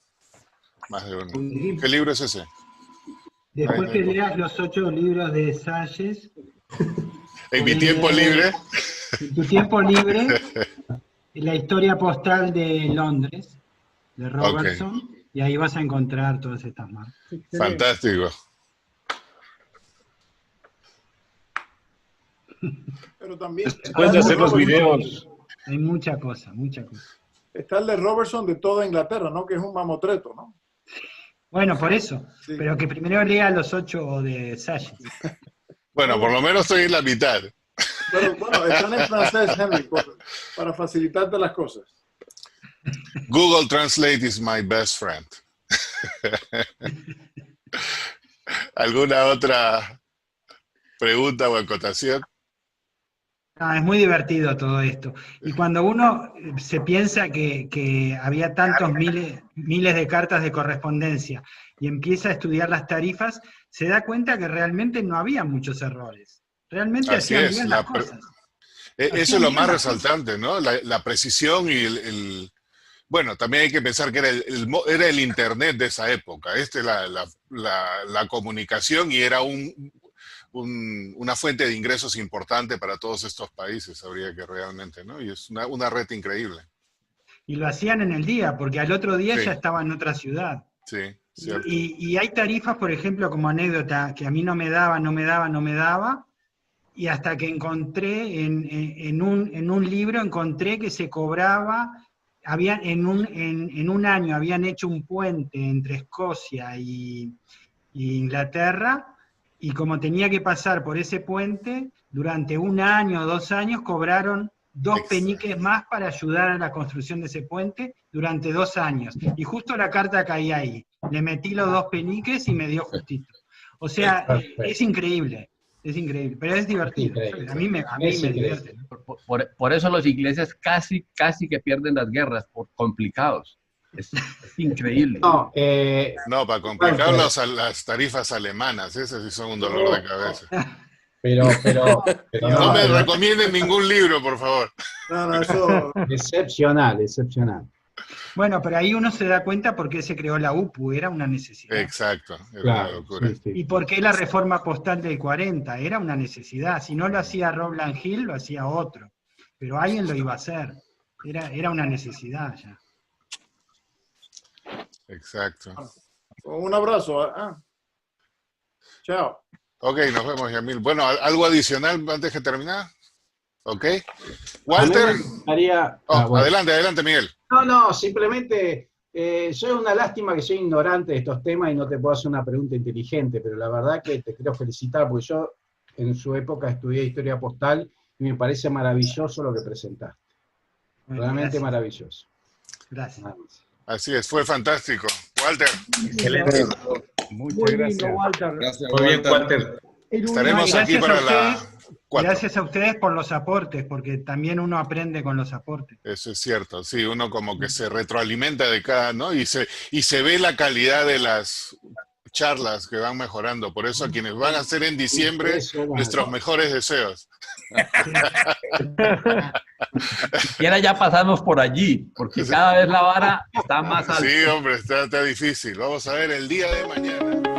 más de una. ¿Qué libro es ese? Después que leas los 8 libros de Salles. En mi tiempo libre. En tu tiempo libre, la historia postal de Londres, de Robertson, y ahí vas a encontrar todas estas marcas. Fantástico. Pero también... Después de hacer los videos... Hay mucha cosa. Está el de Robertson de toda Inglaterra, ¿no? Que es un mamotreto, ¿no? Bueno, por eso. Sí. Pero que primero lea los 8 de Salles. Bueno, por lo menos estoy en la mitad. Pero bueno, están en francés, Henry, para facilitarte las cosas. Google Translate is my best friend. ¿Alguna otra pregunta o acotación? Es muy divertido todo esto. Y cuando uno se piensa que había tantos miles de cartas de correspondencia y empieza a estudiar las tarifas, se da cuenta que realmente no había muchos errores. Realmente hacían bien las cosas. Eso es lo más resaltante, ¿no? La precisión y bueno, también hay que pensar que era el Internet de esa época. La comunicación y era una fuente de ingresos importante para todos estos países, habría que realmente, ¿no? Y es una red increíble. Y lo hacían en el día, porque al otro día Sí. ya estaba en otra ciudad. Sí, cierto. Y hay tarifas, por ejemplo, como anécdota, que a mí no me daba, y hasta que encontré en un libro, encontré que se cobraba, en un año habían hecho un puente entre Escocia y Inglaterra, y como tenía que pasar por ese puente, durante 1 año o 2 años cobraron 2 peniques más para ayudar a la construcción de ese puente durante 2 años. Y justo la carta caía ahí. Le metí los 2 peniques y me dio justito. O sea, es increíble, pero es divertido. A mí me divierte. Por eso los ingleses casi que pierden las guerras, por complicados. Es increíble. No, para complicar las tarifas alemanas, esas sí son un dolor de cabeza. pero No me recomienden ningún libro, por favor. No, eso... Excepcional. Bueno, pero ahí uno se da cuenta por qué se creó la UPU, era una necesidad. Exacto, era Claro, una locura. sí. Y por qué la reforma postal del 40, era una necesidad. Si no lo hacía Rowland Hill, lo hacía otro. Pero alguien lo iba a hacer. Era una necesidad ya. Exacto. Un abrazo. Chao. Ok, nos vemos, Yamil. Bueno, ¿algo adicional antes de terminar? Ok. Walter. Bueno. Adelante, Miguel. No, simplemente soy una lástima que soy ignorante de estos temas y no te puedo hacer una pregunta inteligente, pero la verdad que te quiero felicitar porque yo en su época estudié historia postal y me parece maravilloso lo que presentaste. Realmente gracias. Maravilloso. Gracias. Así es, fue fantástico. Walter. Excelente. Muchas gracias. Walter. Gracias, Muy bien, Walter. Estaremos aquí para la 4. Gracias a ustedes por los aportes, porque también uno aprende con los aportes. Eso es cierto, sí, uno como que se retroalimenta de cada, ¿no? Y se ve la calidad de las charlas que van mejorando. Por eso a quienes van a hacer en diciembre, nuestros mejores deseos. Y ahora ya pasamos por allí, porque cada vez la vara está más alta. Sí, hombre, está difícil. Vamos a ver el día de mañana.